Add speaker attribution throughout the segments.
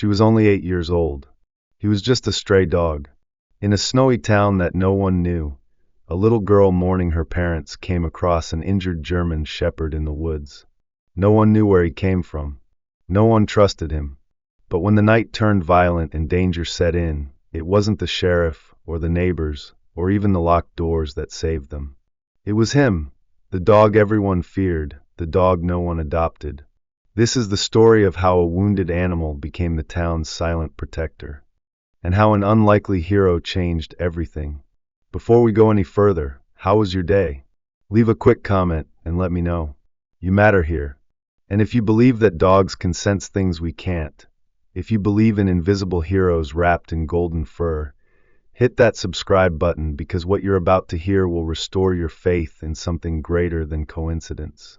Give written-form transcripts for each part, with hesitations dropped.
Speaker 1: She was only 8 years old. He was just a stray dog. In a snowy town that no one knew, a little girl mourning her parents came across an injured German shepherd in the woods. No one knew where he came from. No one trusted him. But when the night turned violent and danger set in, it wasn't the sheriff or the neighbors or even the locked doors that saved them. It was him, the dog everyone feared, the dog no one adopted. This is the story of how a wounded animal became the town's silent protector, and how an unlikely hero changed everything. Before we go any further, how was your day? Leave a quick comment and let me know. You matter here. And if you believe that dogs can sense things we can't, if you believe in invisible heroes wrapped in golden fur, hit that subscribe button because what you're about to hear will restore your faith in something greater than coincidence.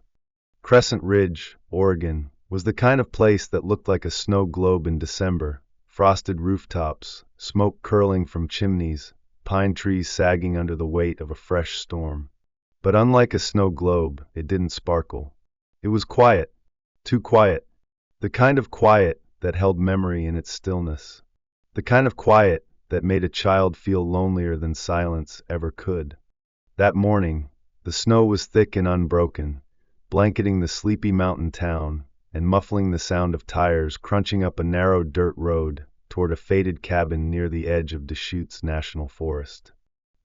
Speaker 1: Crescent Ridge, Oregon, was the kind of place that looked like a snow globe in December. Frosted rooftops, smoke curling from chimneys, pine trees sagging under the weight of a fresh storm. But unlike a snow globe, it didn't sparkle. It was quiet, too quiet. The kind of quiet that held memory in its stillness. The kind of quiet that made a child feel lonelier than silence ever could. That morning, the snow was thick and unbroken, blanketing the sleepy mountain town and muffling the sound of tires crunching up a narrow dirt road toward a faded cabin near the edge of Deschutes National Forest.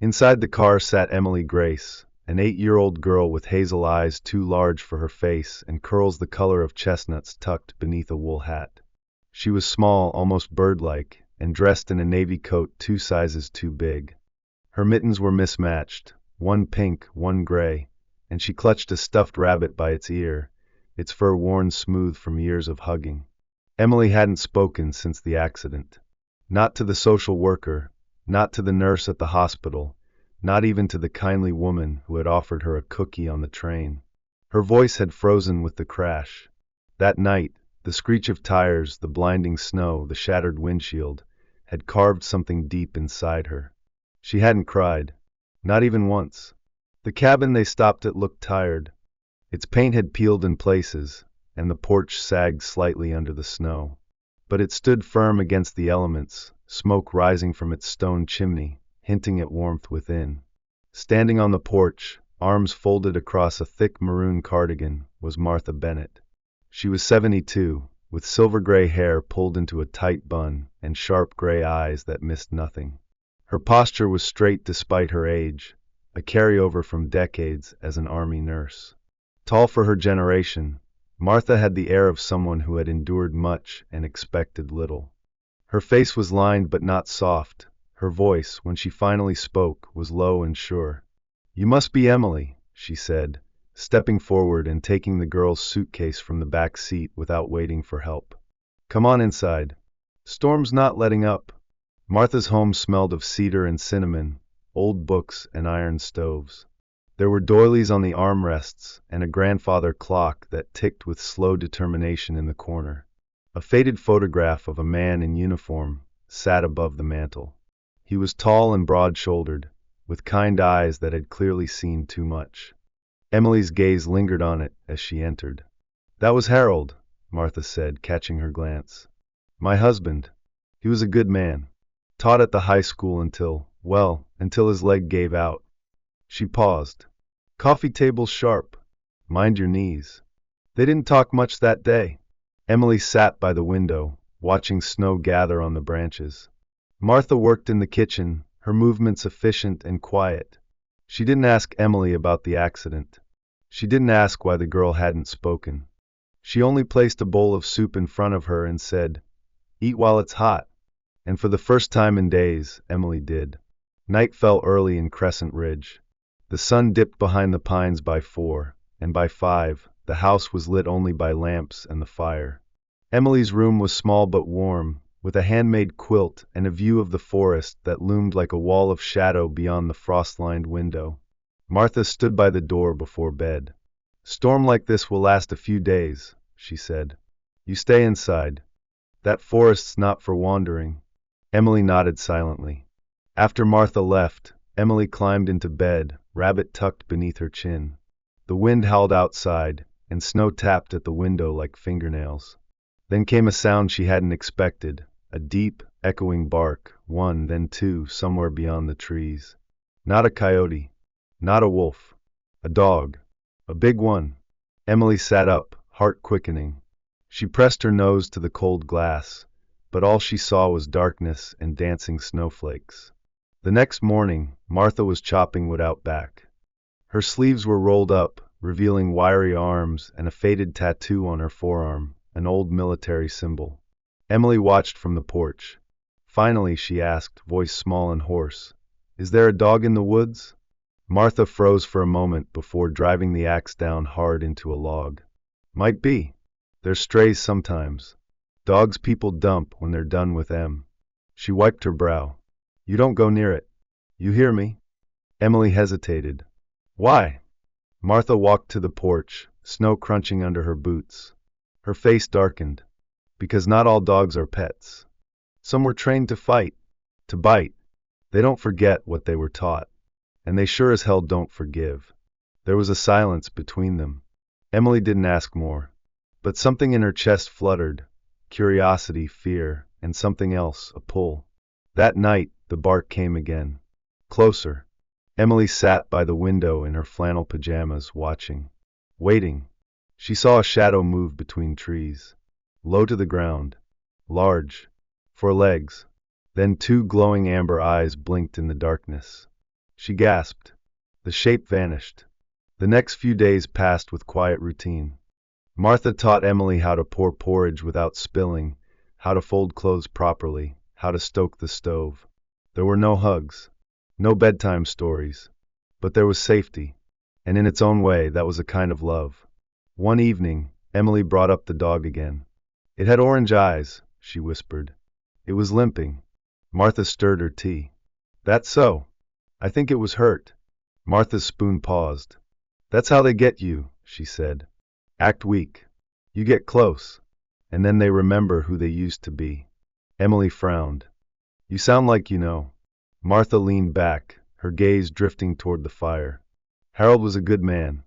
Speaker 1: Inside the car sat Emily Grace, an 8-year-old girl with hazel eyes too large for her face and curls the color of chestnuts tucked beneath a wool hat. She was small, almost bird-like, and dressed in a navy coat 2 sizes too big. Her mittens were mismatched, one pink, one gray, and she clutched a stuffed rabbit by its ear, its fur worn smooth from years of hugging. Emily hadn't spoken since the accident. Not to the social worker, not to the nurse at the hospital, not even to the kindly woman who had offered her a cookie on the train. Her voice had frozen with the crash. That night, the screech of tires, the blinding snow, the shattered windshield, had carved something deep inside her. She hadn't cried, not even once. The cabin they stopped at looked tired. Its paint had peeled in places, and the porch sagged slightly under the snow. But it stood firm against the elements, smoke rising from its stone chimney, hinting at warmth within. Standing on the porch, arms folded across a thick maroon cardigan, was Martha Bennett. She was 72, with silver gray hair pulled into a tight bun and sharp gray eyes that missed nothing. Her posture was straight despite her age, a carryover from decades as an army nurse. Tall for her generation, Martha had the air of someone who had endured much and expected little. Her face was lined but not soft. Her voice, when she finally spoke, was low and sure. "You must be Emily," she said, stepping forward and taking the girl's suitcase from the back seat without waiting for help. "Come on inside. Storm's not letting up." Martha's home smelled of cedar and cinnamon, old books and iron stoves. There were doilies on the armrests and a grandfather clock that ticked with slow determination in the corner. A faded photograph of a man in uniform sat above the mantel. He was tall and broad-shouldered, with kind eyes that had clearly seen too much. Emily's gaze lingered on it as she entered. "That was Harold," Martha said, catching her glance. "My husband. He was a good man. Taught at the high school until his leg gave out." She paused. "Coffee table's sharp. Mind your knees." They didn't talk much that day. Emily sat by the window, watching snow gather on the branches. Martha worked in the kitchen, her movements efficient and quiet. She didn't ask Emily about the accident. She didn't ask why the girl hadn't spoken. She only placed a bowl of soup in front of her and said, "Eat while it's hot." And for the first time in days, Emily did. Night fell early in Crescent Ridge. The sun dipped behind the pines by 4, and by 5, the house was lit only by lamps and the fire. Emily's room was small but warm, with a handmade quilt and a view of the forest that loomed like a wall of shadow beyond the frost-lined window. Martha stood by the door before bed. "Storm like this will last a few days," she said. "You stay inside. That forest's not for wandering." Emily nodded silently. After Martha left, Emily climbed into bed, rabbit tucked beneath her chin. The wind howled outside, and snow tapped at the window like fingernails. Then came a sound she hadn't expected, a deep, echoing bark, one, then two, somewhere beyond the trees. Not a coyote, not a wolf, a dog, a big one. Emily sat up, heart quickening. She pressed her nose to the cold glass, but all she saw was darkness and dancing snowflakes. The next morning, Martha was chopping wood out back. Her sleeves were rolled up, revealing wiry arms and a faded tattoo on her forearm, an old military symbol. Emily watched from the porch. Finally, she asked, voice small and hoarse, "Is there a dog in the woods?" Martha froze for a moment before driving the axe down hard into a log. "Might be. They're strays sometimes. Dogs people dump when they're done with them." She wiped her brow. "You don't go near it. You hear me?" Emily hesitated. "Why?" Martha walked to the porch, snow crunching under her boots. Her face darkened. "Because not all dogs are pets. Some were trained to fight, to bite. They don't forget what they were taught. And they sure as hell don't forgive." There was a silence between them. Emily didn't ask more. But something in her chest fluttered. Curiosity, fear, and something else, a pull. That night, the bark came again. Closer. Emily sat by the window in her flannel pajamas, watching. Waiting. She saw a shadow move between trees. Low to the ground. Large. 4 legs. Then 2 glowing amber eyes blinked in the darkness. She gasped. The shape vanished. The next few days passed with quiet routine. Martha taught Emily how to pour porridge without spilling, how to fold clothes properly, how to stoke the stove. There were no hugs, no bedtime stories, but there was safety, and in its own way that was a kind of love. One evening, Emily brought up the dog again. "It had orange eyes," she whispered. "It was limping." Martha stirred her tea. "That's so. I think it was hurt." Martha's spoon paused. "That's how they get you," she said. "Act weak. You get close, and then they remember who they used to be." Emily frowned. "You sound like you know." Martha leaned back, her gaze drifting toward the fire. "Harold was a good man,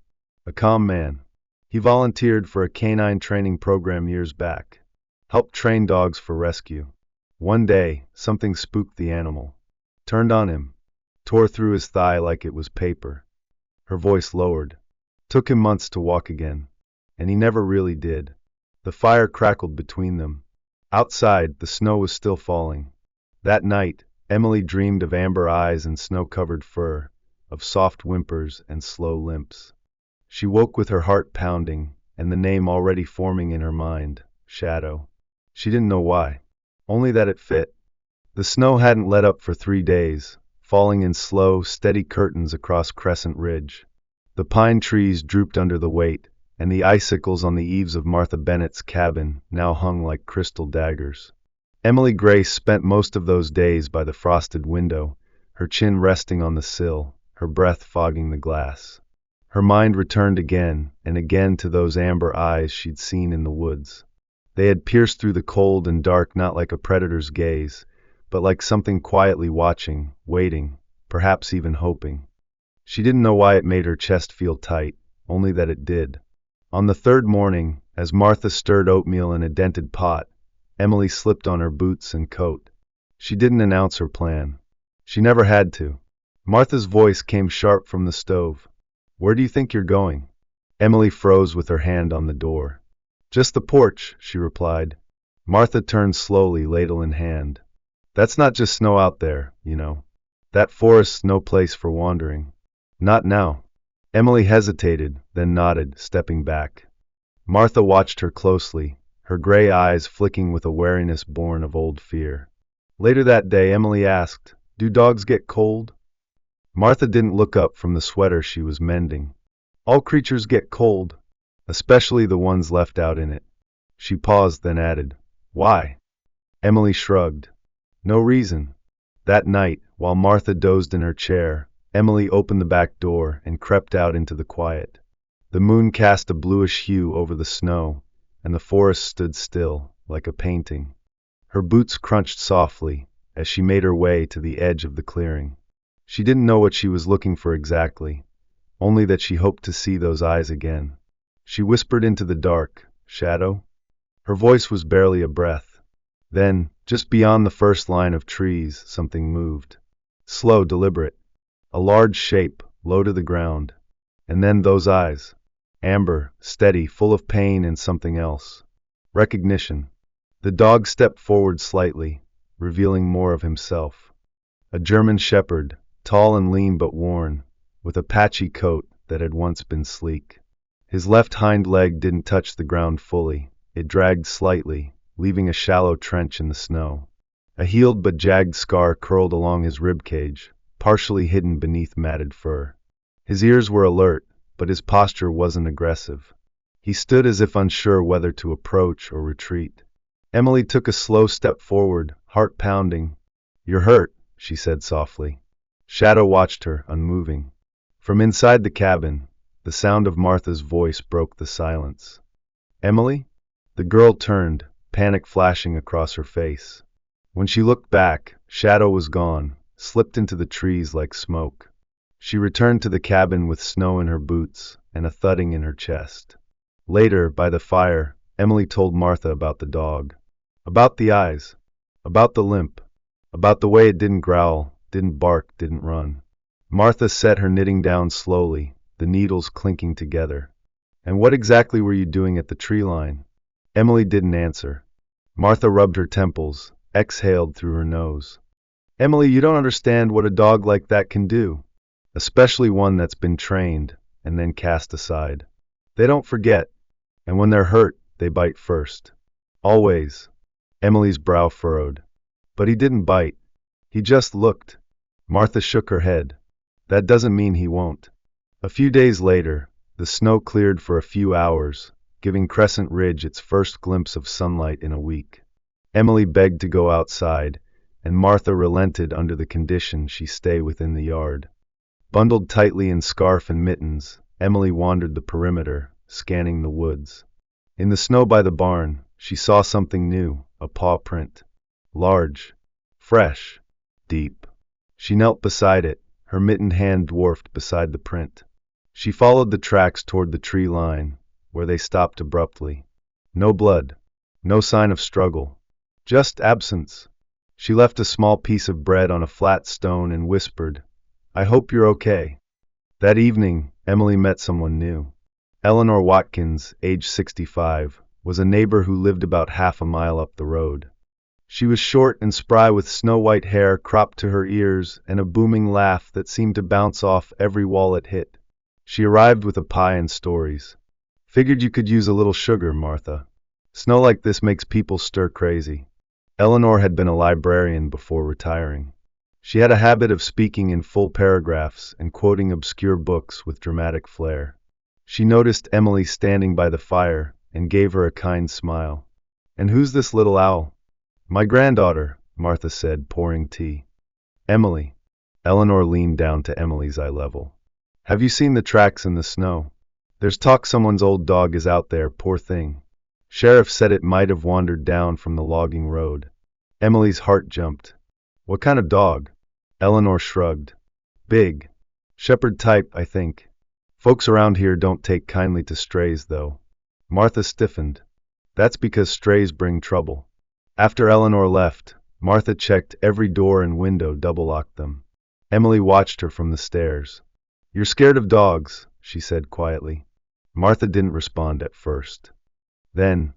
Speaker 1: a calm man. He volunteered for a canine training program years back. Helped train dogs for rescue. One day, something spooked the animal. Turned on him. Tore through his thigh like it was paper." Her voice lowered. "Took him months to walk again. And he never really did." The fire crackled between them. Outside, the snow was still falling. That night, Emily dreamed of amber eyes and snow-covered fur, of soft whimpers and slow limps. She woke with her heart pounding, and the name already forming in her mind, Shadow. She didn't know why, only that it fit. The snow hadn't let up for 3 days, falling in slow, steady curtains across Crescent Ridge. The pine trees drooped under the weight, and the icicles on the eaves of Martha Bennett's cabin now hung like crystal daggers. Emily Grace spent most of those days by the frosted window, her chin resting on the sill, her breath fogging the glass. Her mind returned again and again to those amber eyes she'd seen in the woods. They had pierced through the cold and dark not like a predator's gaze, but like something quietly watching, waiting, perhaps even hoping. She didn't know why it made her chest feel tight, only that it did. On the 3rd morning, as Martha stirred oatmeal in a dented pot, Emily slipped on her boots and coat. She didn't announce her plan. She never had to. Martha's voice came sharp from the stove. "Where do you think you're going?" Emily froze with her hand on the door. "Just the porch," she replied. Martha turned slowly, ladle in hand. "That's not just snow out there, you know. That forest's no place for wandering." "Not now." Emily hesitated, then nodded, stepping back. Martha watched her closely, her gray eyes flicking with a wariness born of old fear. Later that day, Emily asked, "Do dogs get cold?" Martha didn't look up from the sweater she was mending. "All creatures get cold, especially the ones left out in it." She paused, then added, "Why?" Emily shrugged. "No reason." That night, while Martha dozed in her chair, Emily opened the back door and crept out into the quiet. The moon cast a bluish hue over the snow, and the forest stood still, like a painting. Her boots crunched softly as she made her way to the edge of the clearing. She didn't know what she was looking for exactly, only that she hoped to see those eyes again. She whispered into the dark, "Shadow?" Her voice was barely a breath. Then, just beyond the first line of trees, something moved. Slow, deliberate. A large shape, low to the ground. And then those eyes. Amber, steady, full of pain and something else. Recognition. The dog stepped forward slightly, revealing more of himself. A German shepherd, tall and lean but worn, with a patchy coat that had once been sleek. His left hind leg didn't touch the ground fully. It dragged slightly, leaving a shallow trench in the snow. A healed but jagged scar curled along his rib cage, partially hidden beneath matted fur. His ears were alert, but his posture wasn't aggressive. He stood as if unsure whether to approach or retreat. Emily took a slow step forward, heart pounding. "You're hurt," she said softly. Shadow watched her, unmoving. From inside the cabin, the sound of Martha's voice broke the silence. "Emily?" The girl turned, panic flashing across her face. When she looked back, Shadow was gone, slipped into the trees like smoke. She returned to the cabin with snow in her boots and a thudding in her chest. Later, by the fire, Emily told Martha about the dog. About the eyes. About the limp. About the way it didn't growl, didn't bark, didn't run. Martha set her knitting down slowly, the needles clinking together. "And what exactly were you doing at the tree line?" Emily didn't answer. Martha rubbed her temples, exhaled through her nose. "Emily, you don't understand what a dog like that can do. Especially one that's been trained, and then cast aside. They don't forget, and when they're hurt, they bite first. Always." Emily's brow furrowed. "But he didn't bite. He just looked." Martha shook her head. "That doesn't mean he won't." A few days later, the snow cleared for a few hours, giving Crescent Ridge its first glimpse of sunlight in a week. Emily begged to go outside, and Martha relented under the condition she stay within the yard. Bundled tightly in scarf and mittens, Emily wandered the perimeter, scanning the woods. In the snow by the barn, she saw something new, a paw print. Large, fresh, deep. She knelt beside it, her mittened hand dwarfed beside the print. She followed the tracks toward the tree line, where they stopped abruptly. No blood, no sign of struggle, just absence. She left a small piece of bread on a flat stone and whispered, "I hope you're okay." That evening, Emily met someone new. Eleanor Watkins, age 65, was a neighbor who lived about half a mile up the road. She was short and spry with snow-white hair cropped to her ears and a booming laugh that seemed to bounce off every wall it hit. She arrived with a pie and stories. "Figured you could use a little sugar, Martha. Snow like this makes people stir crazy." Eleanor had been a librarian before retiring. She had a habit of speaking in full paragraphs and quoting obscure books with dramatic flair. She noticed Emily standing by the fire and gave her a kind smile. "And who's this little owl?" "My granddaughter," Martha said, pouring tea. "Emily." Eleanor leaned down to Emily's eye level. "Have you seen the tracks in the snow? There's talk someone's old dog is out there, poor thing. Sheriff said it might have wandered down from the logging road." Emily's heart jumped. "What kind of dog?" Eleanor shrugged. "Big. Shepherd type, I think. Folks around here don't take kindly to strays, though." Martha stiffened. "That's because strays bring trouble." After Eleanor left, Martha checked every door and window, double-locked them. Emily watched her from the stairs. "You're scared of dogs," she said quietly. Martha didn't respond at first. Then,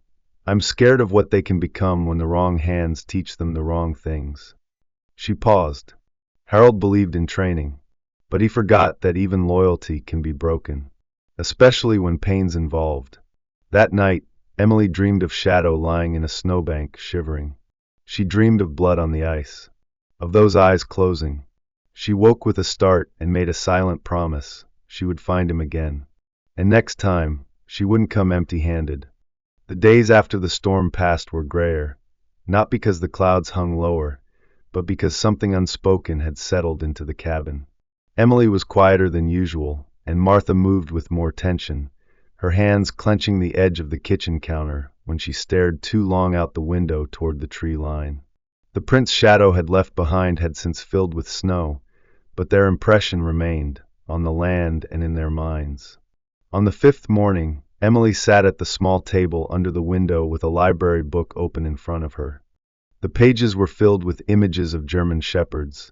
Speaker 1: "I'm scared of what they can become when the wrong hands teach them the wrong things." She paused. Harold believed in training, but he forgot that even loyalty can be broken, especially when pain's involved. That night, Emily dreamed of Shadow lying in a snowbank, shivering. She dreamed of blood on the ice, of those eyes closing. She woke with a start and made a silent promise she would find him again. And next time, she wouldn't come empty-handed. The days after the storm passed were grayer, not because the clouds hung lower, but because something unspoken had settled into the cabin. Emily was quieter than usual, and Martha moved with more tension, her hands clenching the edge of the kitchen counter when she stared too long out the window toward the tree line. The prints Shadow had left behind had since filled with snow, but their impression remained, on the land and in their minds. On the fifth morning, Emily sat at the small table under the window with a library book open in front of her. The pages were filled with images of German shepherds,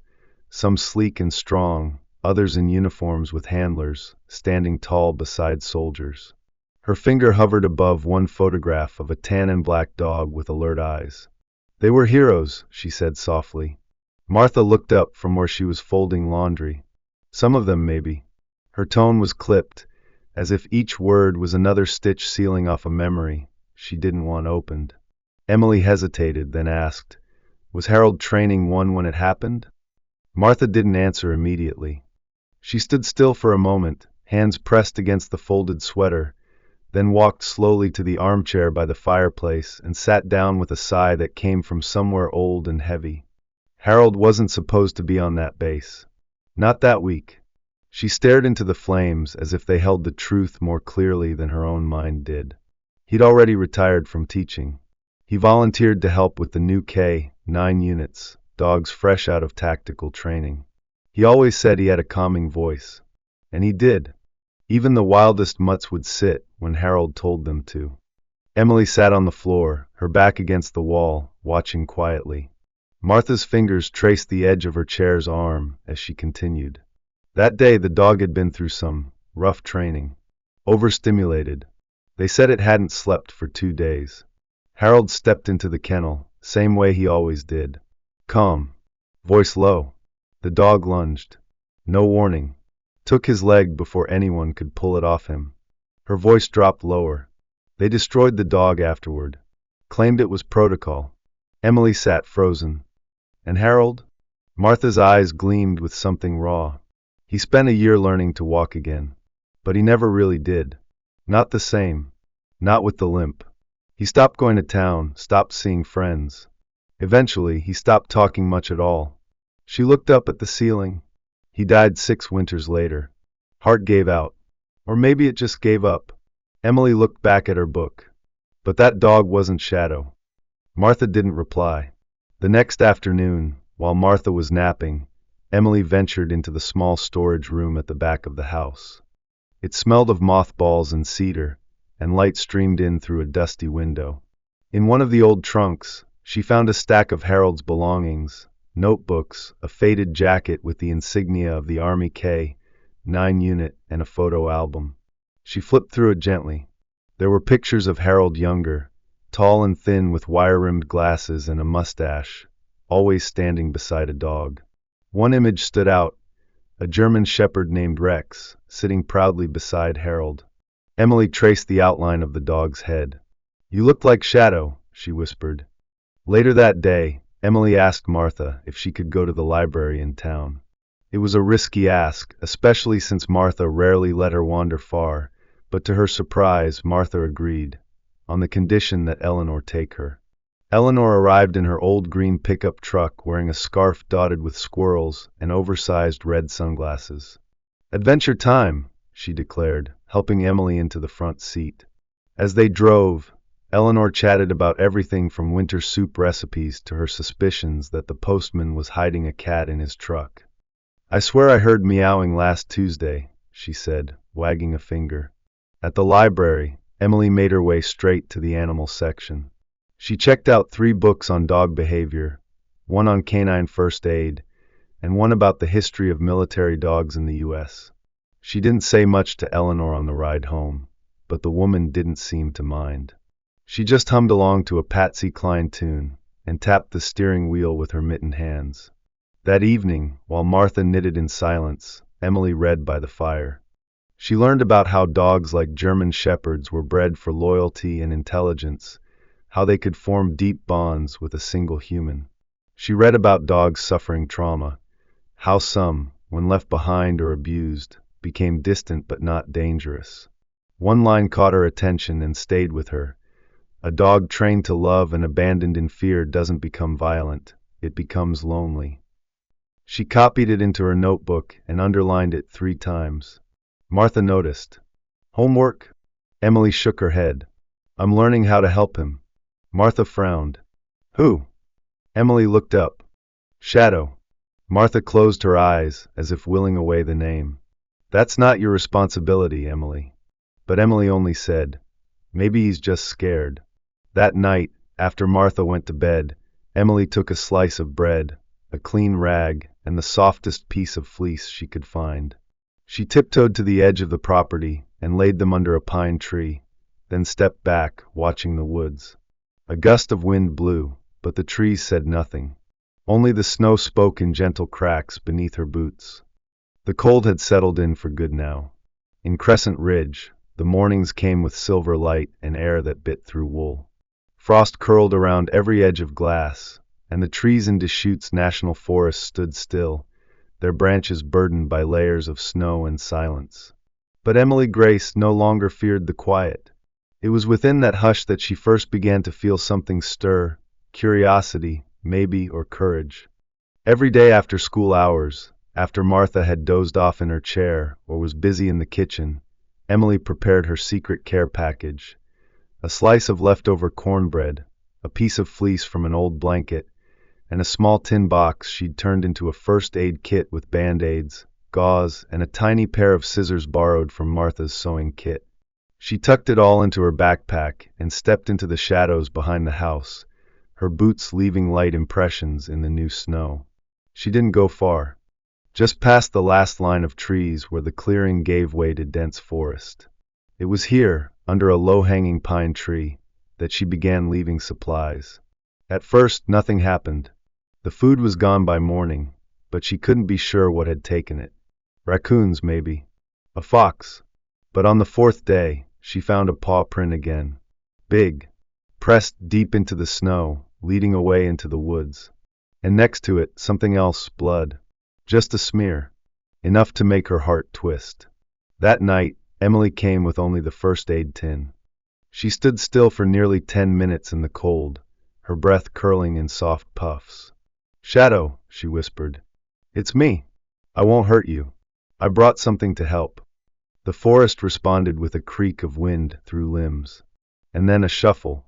Speaker 1: some sleek and strong, others in uniforms with handlers, standing tall beside soldiers. Her finger hovered above one photograph of a tan and black dog with alert eyes. "They were heroes," she said softly. Martha looked up from where she was folding laundry. "Some of them, maybe." Her tone was clipped, as if each word was another stitch sealing off a memory she didn't want opened. Emily hesitated, then asked, "Was Harold training one when it happened?" Martha didn't answer immediately. She stood still for a moment, hands pressed against the folded sweater, then walked slowly to the armchair by the fireplace and sat down with a sigh that came from somewhere old and heavy. Harold wasn't supposed to be on that base. Not that week. She stared into the flames as if they held the truth more clearly than her own mind did. He'd already retired from teaching. He volunteered to help with the new K-9 units, dogs fresh out of tactical training. He always said he had a calming voice. And he did. Even the wildest mutts would sit when Harold told them to. Emily sat on the floor, her back against the wall, watching quietly. Martha's fingers traced the edge of her chair's arm as she continued. That day the dog had been through some rough training. Overstimulated. They said it hadn't slept for 2 days. Harold stepped into the kennel, same way he always did. Calm. Voice low. The dog lunged. No warning. Took his leg before anyone could pull it off him. Her voice dropped lower. They destroyed the dog afterward. Claimed it was protocol. Emily sat frozen. And Harold? Martha's eyes gleamed with something raw. He spent a year learning to walk again. But he never really did. Not the same. Not with the limp. He stopped going to town, stopped seeing friends. Eventually, he stopped talking much at all. She looked up at the ceiling. He died 6 winters later. Heart gave out. Or maybe it just gave up. Emily looked back at her book. But that dog wasn't Shadow. Martha didn't reply. The next afternoon, while Martha was napping, Emily ventured into the small storage room at the back of the house. It smelled of mothballs and cedar, and light streamed in through a dusty window. In one of the old trunks, she found a stack of Harold's belongings, notebooks, a faded jacket with the insignia of the Army K-9 unit, and a photo album. She flipped through it gently. There were pictures of Harold younger, tall and thin with wire-rimmed glasses and a mustache, always standing beside a dog. One image stood out, a German shepherd named Rex, sitting proudly beside Harold. Emily traced the outline of the dog's head. "You looked like Shadow," she whispered. Later that day, Emily asked Martha if she could go to the library in town. It was a risky ask, especially since Martha rarely let her wander far, but to her surprise, Martha agreed, on the condition that Eleanor take her. Eleanor arrived in her old green pickup truck wearing a scarf dotted with squirrels and oversized red sunglasses. "Adventure time," she declared, helping Emily into the front seat. As they drove, Eleanor chatted about everything from winter soup recipes to her suspicions that the postman was hiding a cat in his truck. "I swear I heard meowing last Tuesday," she said, wagging a finger. At the library, Emily made her way straight to the animal section. She checked out 3 books on dog behavior, one on canine first aid, and one about the history of military dogs in the U.S. She didn't say much to Eleanor on the ride home, but the woman didn't seem to mind. She just hummed along to a Patsy Cline tune and tapped the steering wheel with her mittened hands. That evening, while Martha knitted in silence, Emily read by the fire. She learned about how dogs like German shepherds were bred for loyalty and intelligence, how they could form deep bonds with a single human. She read about dogs suffering trauma, how some, when left behind or abused, became distant but not dangerous. One line caught her attention and stayed with her. "A dog trained to love and abandoned in fear doesn't become violent, it becomes lonely." She copied it into her notebook and underlined it 3 times. Martha noticed. "Homework?" Emily shook her head. "I'm learning how to help him." Martha frowned. "Who?" Emily looked up. "Shadow." Martha closed her eyes as if willing away the name. "That's not your responsibility, Emily." But Emily only said, Maybe he's just scared. That night, after Martha went to bed, Emily took a slice of bread, a clean rag, and the softest piece of fleece she could find. She tiptoed to the edge of the property and laid them under a pine tree, then stepped back, watching the woods. A gust of wind blew, but the trees said nothing. Only the snow spoke in gentle cracks beneath her boots. The cold had settled in for good now. In Crescent Ridge, the mornings came with silver light and air that bit through wool. Frost curled around every edge of glass, and the trees in Deschutes National Forest stood still, their branches burdened by layers of snow and silence. But Emily Grace no longer feared the quiet. It was within that hush that she first began to feel something stir, curiosity, maybe, or courage. Every day after school hours, after Martha had dozed off in her chair or was busy in the kitchen, Emily prepared her secret care package. A slice of leftover cornbread, a piece of fleece from an old blanket, and a small tin box she'd turned into a first aid kit with band-aids, gauze, and a tiny pair of scissors borrowed from Martha's sewing kit. She tucked it all into her backpack and stepped into the shadows behind the house, her boots leaving light impressions in the new snow. She didn't go far, just past the last line of trees where the clearing gave way to dense forest. It was here, under a low-hanging pine tree, that she began leaving supplies. At first, nothing happened. The food was gone by morning, but she couldn't be sure what had taken it. Raccoons, maybe. A fox. But on the fourth day, she found a paw print again. Big. Pressed deep into the snow, leading away into the woods. And next to it, something else, blood. Just a smear. Enough to make her heart twist. That night, Emily came with only the first aid tin. She stood still for nearly 10 minutes in the cold, her breath curling in soft puffs. "Shadow," she whispered. "It's me. I won't hurt you. I brought something to help." The forest responded with a creak of wind through limbs. And then a shuffle.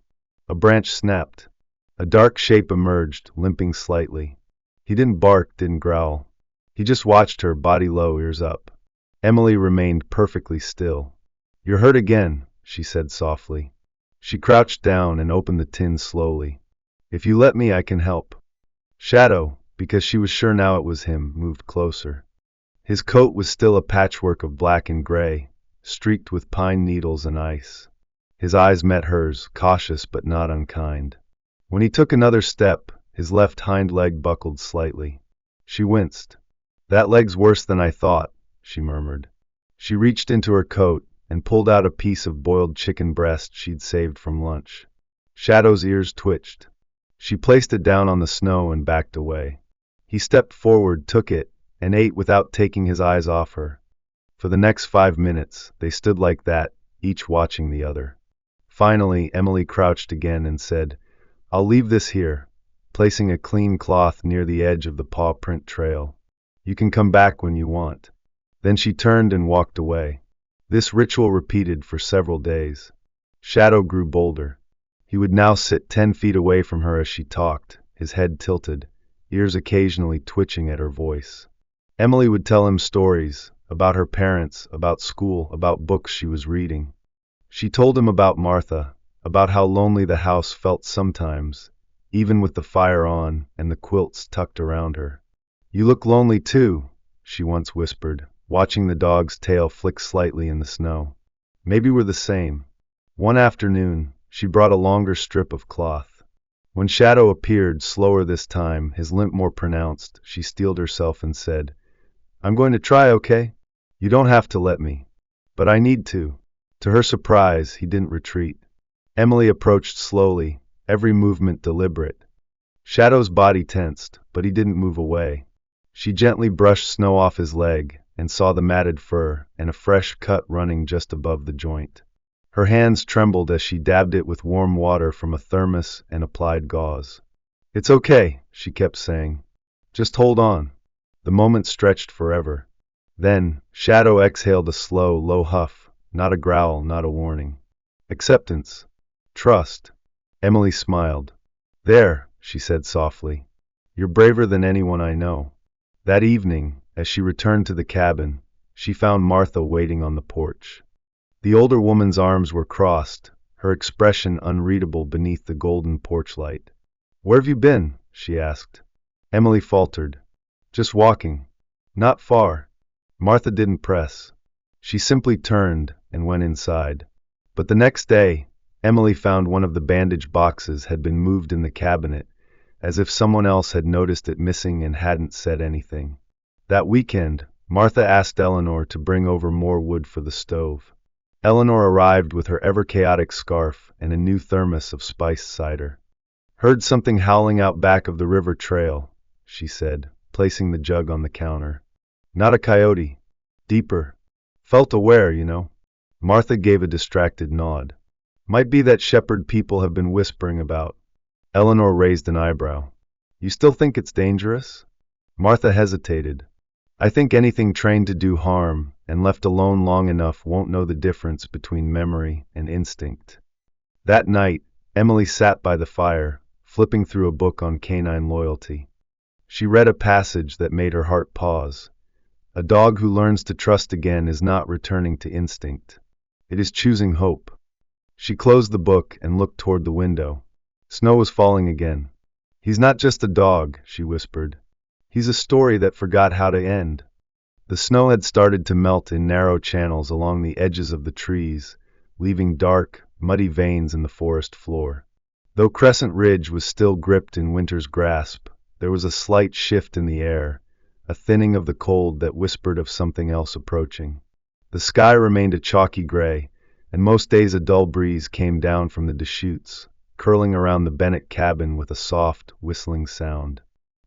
Speaker 1: A branch snapped. A dark shape emerged, limping slightly. He didn't bark, didn't growl. He just watched her, body low, ears up. Emily remained perfectly still. "You're hurt again," she said softly. She crouched down and opened the tin slowly. "If you let me, I can help." Shadow, because she was sure now it was him, moved closer. His coat was still a patchwork of black and gray, streaked with pine needles and ice. His eyes met hers, cautious but not unkind. When he took another step, his left hind leg buckled slightly. She winced. "That leg's worse than I thought," she murmured. She reached into her coat and pulled out a piece of boiled chicken breast she'd saved from lunch. Shadow's ears twitched. She placed it down on the snow and backed away. He stepped forward, took it, and ate without taking his eyes off her. For the next 5 minutes, they stood like that, each watching the other. Finally, Emily crouched again and said, "I'll leave this here," placing a clean cloth near the edge of the paw print trail. "You can come back when you want." Then she turned and walked away. This ritual repeated for several days. Shadow grew bolder. He would now sit 10 feet away from her as she talked, his head tilted, ears occasionally twitching at her voice. Emily would tell him stories, about her parents, about school, about books she was reading. She told him about Martha, about how lonely the house felt sometimes, even with the fire on and the quilts tucked around her. "You look lonely too," she once whispered, watching the dog's tail flick slightly in the snow. "Maybe we're the same." One afternoon, she brought a longer strip of cloth. When Shadow appeared, slower this time, his limp more pronounced, she steeled herself and said, "I'm going to try, okay? You don't have to let me. But I need to." To her surprise, he didn't retreat. Emily approached slowly, every movement deliberate. Shadow's body tensed, but he didn't move away. She gently brushed snow off his leg and saw the matted fur and a fresh cut running just above the joint. Her hands trembled as she dabbed it with warm water from a thermos and applied gauze. "It's okay," she kept saying. "Just hold on." The moment stretched forever. Then, Shadow exhaled a slow, low huff, not a growl, not a warning. Acceptance. Trust. Emily smiled. "There," she said softly. "You're braver than anyone I know." That evening, as she returned to the cabin, she found Martha waiting on the porch. The older woman's arms were crossed, her expression unreadable beneath the golden porch light. "Where have you been?" she asked. Emily faltered. "Just walking. Not far." Martha didn't press. She simply turned and went inside. But the next day, Emily found one of the bandage boxes had been moved in the cabinet, as if someone else had noticed it missing and hadn't said anything. That weekend, Martha asked Eleanor to bring over more wood for the stove. Eleanor arrived with her ever-chaotic scarf and a new thermos of spiced cider. "Heard something howling out back of the river trail," she said, placing the jug on the counter. "Not a coyote. Deeper. Felt aware, you know." Martha gave a distracted nod. "Might be that shepherd people have been whispering about." Eleanor raised an eyebrow. "You still think it's dangerous?" Martha hesitated. "I think anything trained to do harm and left alone long enough won't know the difference between memory and instinct." That night, Emily sat by the fire, flipping through a book on canine loyalty. She read a passage that made her heart pause. A dog who learns to trust again is not returning to instinct. It is choosing hope. She closed the book and looked toward the window. Snow was falling again. "He's not just a dog," she whispered. "He's a story that forgot how to end." The snow had started to melt in narrow channels along the edges of the trees, leaving dark, muddy veins in the forest floor. Though Crescent Ridge was still gripped in winter's grasp, there was a slight shift in the air, a thinning of the cold that whispered of something else approaching. The sky remained a chalky gray, and most days a dull breeze came down from the Deschutes, curling around the Bennett cabin with a soft, whistling sound.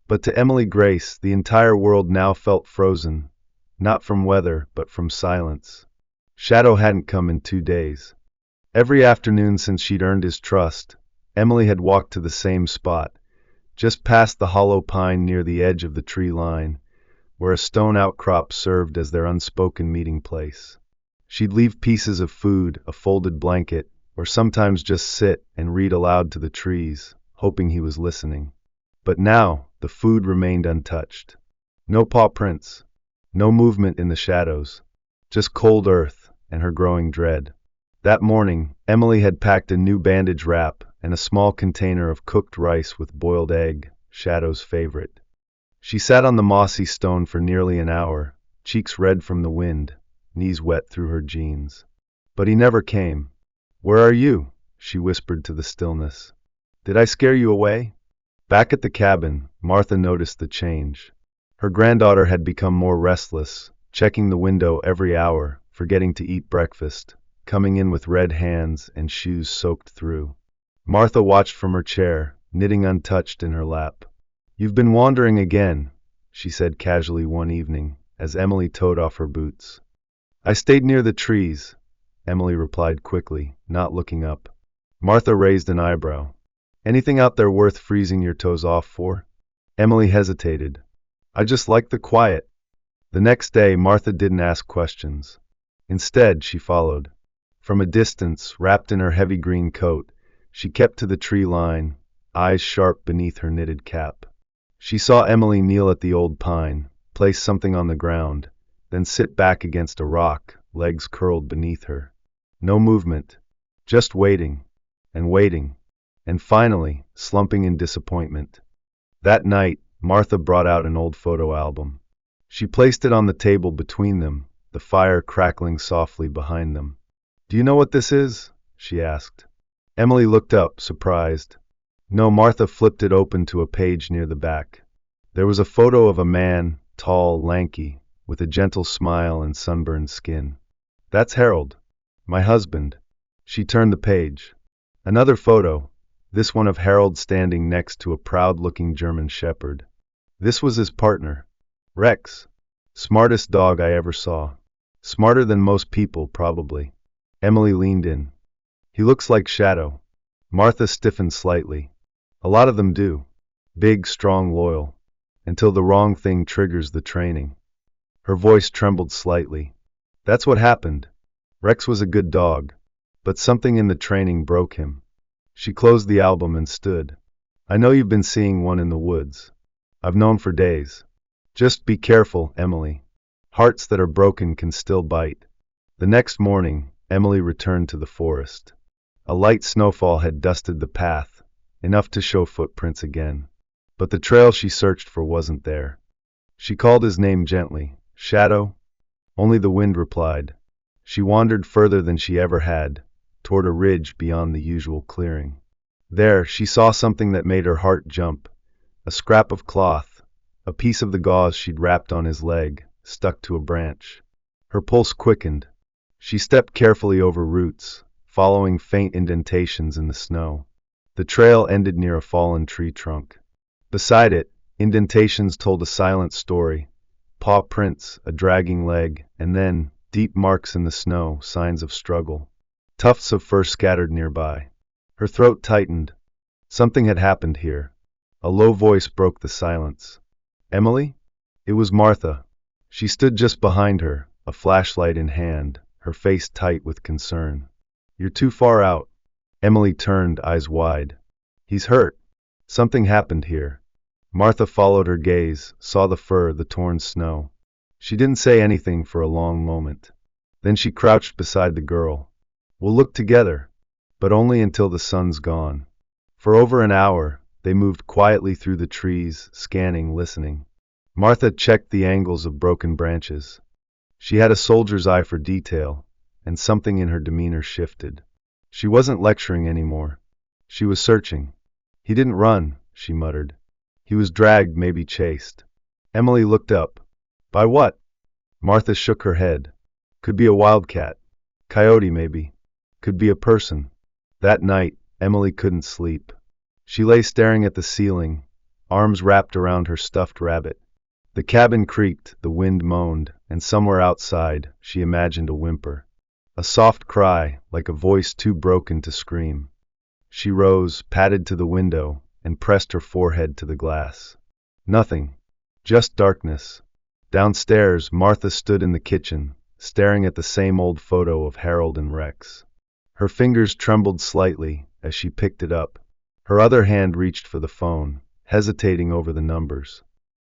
Speaker 1: But to Emily Grace, the entire world now felt frozen, not from weather, but from silence. Shadow hadn't come in 2 days. Every afternoon since she'd earned his trust, Emily had walked to the same spot, just past the hollow pine near the edge of the tree line, where a stone outcrop served as their unspoken meeting place. She'd leave pieces of food, a folded blanket, or sometimes just sit and read aloud to the trees, hoping he was listening. But now, the food remained untouched. No paw prints, no movement in the shadows, just cold earth and her growing dread. That morning, Emily had packed a new bandage wrap and a small container of cooked rice with boiled egg, Shadow's favorite. She sat on the mossy stone for nearly an hour, cheeks red from the wind, knees wet through her jeans. But he never came. "Where are you?" she whispered to the stillness. "Did I scare you away?" Back at the cabin, Martha noticed the change. Her granddaughter had become more restless, checking the window every hour, forgetting to eat breakfast, coming in with red hands and shoes soaked through. Martha watched from her chair, knitting untouched in her lap. "You've been wandering again," she said casually one evening, as Emily toed off her boots. "I stayed near the trees," Emily replied quickly, not looking up. Martha raised an eyebrow. "Anything out there worth freezing your toes off for?" Emily hesitated. "I just like the quiet." The next day, Martha didn't ask questions. Instead, she followed. From a distance, wrapped in her heavy green coat, she kept to the tree line, eyes sharp beneath her knitted cap. She saw Emily kneel at the old pine, place something on the ground, then sit back against a rock, legs curled beneath her. No movement, just waiting, and waiting, and finally, slumping in disappointment. That night, Martha brought out an old photo album. She placed it on the table between them, the fire crackling softly behind them. "Do you know what this is?" she asked. Emily looked up, surprised. No, Martha flipped it open to a page near the back. There was a photo of a man, tall, lanky, with a gentle smile and sunburned skin. "That's Harold, my husband." She turned the page. Another photo, this one of Harold standing next to a proud-looking German shepherd. This was his partner, Rex. Smartest dog I ever saw. Smarter than most people, probably. Emily leaned in. "He looks like Shadow." Martha stiffened slightly. "A lot of them do. Big, strong, loyal. Until the wrong thing triggers the training." Her voice trembled slightly. "That's what happened. Rex was a good dog, but something in the training broke him." She closed the album and stood. "I know you've been seeing one in the woods. I've known for days. Just be careful, Emily. Hearts that are broken can still bite." The next morning, Emily returned to the forest. A light snowfall had dusted the path, enough to show footprints again. But the trail she searched for wasn't there. She called his name gently. Shadow? Only the wind replied. She wandered further than she ever had, toward a ridge beyond the usual clearing. There, she saw something that made her heart jump. A scrap of cloth, a piece of the gauze she'd wrapped on his leg, stuck to a branch. Her pulse quickened. She stepped carefully over roots, following faint indentations in the snow. The trail ended near a fallen tree trunk. Beside it, indentations told a silent story. Paw prints, a dragging leg, and then, deep marks in the snow, signs of struggle. Tufts of fur scattered nearby. Her throat tightened. Something had happened here. A low voice broke the silence. Emily? It was Martha. She stood just behind her, a flashlight in hand, her face tight with concern. You're too far out. Emily turned, eyes wide. He's hurt. Something happened here. Martha followed her gaze, saw the fur, the torn snow. She didn't say anything for a long moment. Then she crouched beside the girl. We'll look together, but only until the sun's gone. For over an hour, they moved quietly through the trees, scanning, listening. Martha checked the angles of broken branches. She had a soldier's eye for detail, and something in her demeanor shifted. She wasn't lecturing anymore. She was searching. He didn't run, she muttered. He was dragged, maybe chased. Emily looked up. By what? Martha shook her head. Could be a wildcat. Coyote, maybe. Could be a person. That night, Emily couldn't sleep. She lay staring at the ceiling, arms wrapped around her stuffed rabbit. The cabin creaked, the wind moaned, and somewhere outside, she imagined a whimper. A soft cry, like a voice too broken to scream. She rose, padded to the window, and pressed her forehead to the glass. Nothing. Just darkness. Downstairs, Martha stood in the kitchen, staring at the same old photo of Harold and Rex. Her fingers trembled slightly as she picked it up. Her other hand reached for the phone, hesitating over the numbers.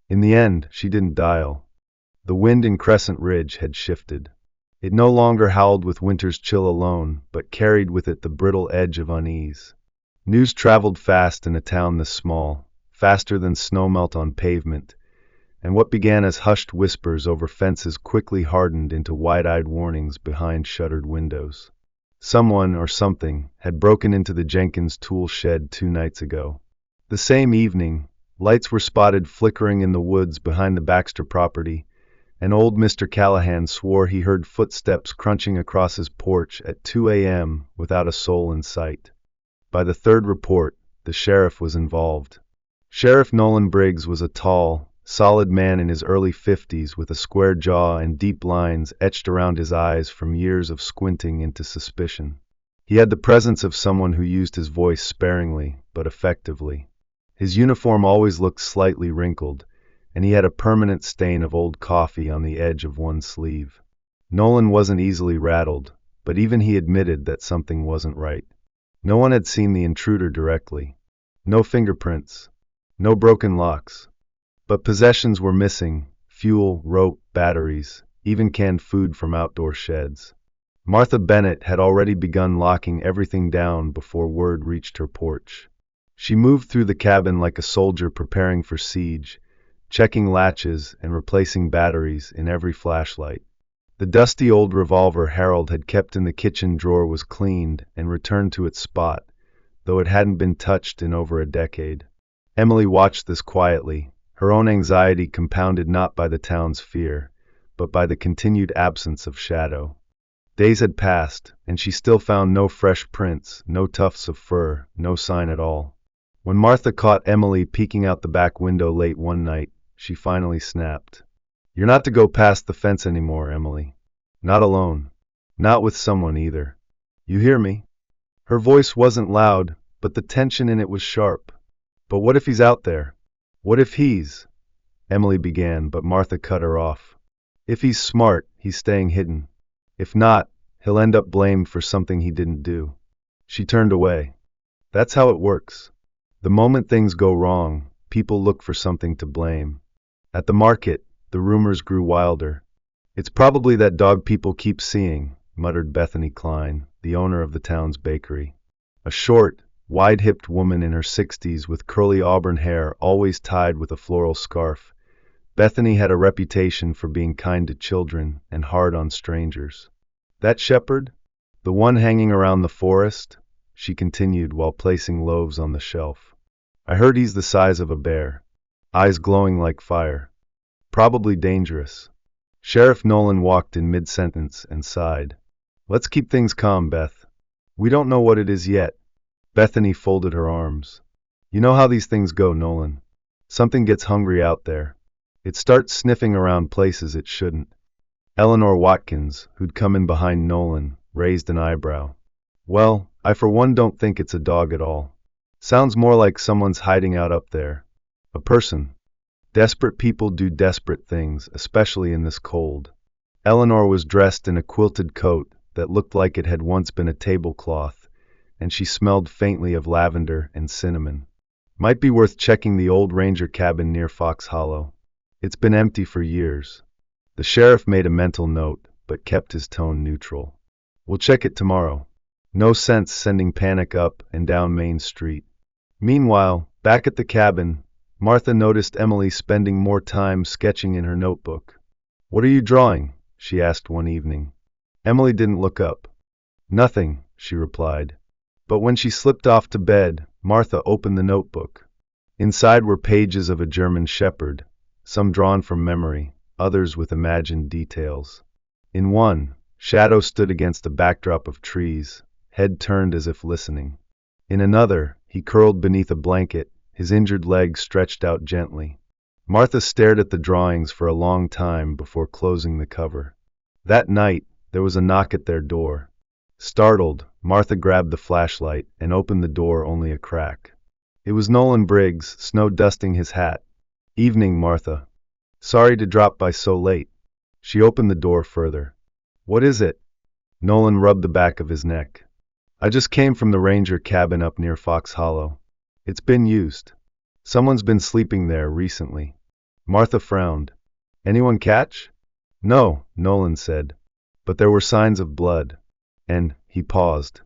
Speaker 1: In the end, she didn't dial. The wind in Crescent Ridge had shifted. It no longer howled with winter's chill alone, but carried with it the brittle edge of unease. News traveled fast in a town this small, faster than snowmelt on pavement, and what began as hushed whispers over fences quickly hardened into wide-eyed warnings behind shuttered windows. Someone, or something, had broken into the Jenkins tool shed 2 nights ago. The same evening, lights were spotted flickering in the woods behind the Baxter property, and old Mr. Callahan swore he heard footsteps crunching across his porch at 2 a.m. without a soul in sight. By the third report, the sheriff was involved. Sheriff Nolan Briggs was a tall, solid man in his early 50s with a square jaw and deep lines etched around his eyes from years of squinting into suspicion. He had the presence of someone who used his voice sparingly, but effectively. His uniform always looked slightly wrinkled, and he had a permanent stain of old coffee on the edge of one sleeve. Nolan wasn't easily rattled, but even he admitted that something wasn't right. No one had seen the intruder directly. No fingerprints. No broken locks. But possessions were missing: fuel, rope, batteries, even canned food from outdoor sheds. Martha Bennett had already begun locking everything down before word reached her porch. She moved through the cabin like a soldier preparing for siege, checking latches and replacing batteries in every flashlight. The dusty old revolver Harold had kept in the kitchen drawer was cleaned and returned to its spot, though it hadn't been touched in over a decade. Emily watched this quietly, her own anxiety compounded not by the town's fear, but by the continued absence of shadow. Days had passed, and she still found no fresh prints, no tufts of fur, no sign at all. When Martha caught Emily peeking out the back window late one night, she finally snapped. You're not to go past the fence anymore, Emily. Not alone. Not with someone either. You hear me? Her voice wasn't loud, but the tension in it was sharp. But what if he's out there? What if he's... Emily began, but Martha cut her off. If he's smart, he's staying hidden. If not, he'll end up blamed for something he didn't do. She turned away. That's how it works. The moment things go wrong, people look for something to blame. At the market, the rumors grew wilder. It's probably that dog people keep seeing, muttered Bethany Klein, the owner of the town's bakery. A short, wide-hipped woman in her 60s with curly auburn hair always tied with a floral scarf. Bethany had a reputation for being kind to children and hard on strangers. That shepherd? The one hanging around the forest? She continued while placing loaves on the shelf. I heard he's the size of a bear. Eyes glowing like fire. Probably dangerous. Sheriff Nolan walked in mid-sentence and sighed. Let's keep things calm, Beth. We don't know what it is yet. Bethany folded her arms. You know how these things go, Nolan. Something gets hungry out there. It starts sniffing around places it shouldn't. Eleanor Watkins, who'd come in behind Nolan, raised an eyebrow. Well, I for one don't think it's a dog at all. Sounds more like someone's hiding out up there. A person. Desperate people do desperate things, especially in this cold. Eleanor was dressed in a quilted coat that looked like it had once been a tablecloth, and she smelled faintly of lavender and cinnamon. Might be worth checking the old ranger cabin near Fox Hollow. It's been empty for years. The sheriff made a mental note, but kept his tone neutral. We'll check it tomorrow. No sense sending panic up and down Main Street. Meanwhile, back at the cabin, Martha noticed Emily spending more time sketching in her notebook. What are you drawing? She asked one evening. Emily didn't look up. Nothing, she replied. But when she slipped off to bed, Martha opened the notebook. Inside were pages of a German shepherd, some drawn from memory, others with imagined details. In one, Shadow stood against a backdrop of trees, head turned as if listening. In another, he curled beneath a blanket, his injured legs stretched out gently. Martha stared at the drawings for a long time before closing the cover. That night, there was a knock at their door. Startled, Martha grabbed the flashlight and opened the door only a crack. It was Nolan Briggs, snow dusting his hat. Evening, Martha. Sorry to drop by so late. She opened the door further. What is it? Nolan rubbed the back of his neck. I just came from the ranger cabin up near Fox Hollow. It's been used. Someone's been sleeping there recently. Martha frowned. Anyone catch? No, Nolan said. But there were signs of blood. And, he paused.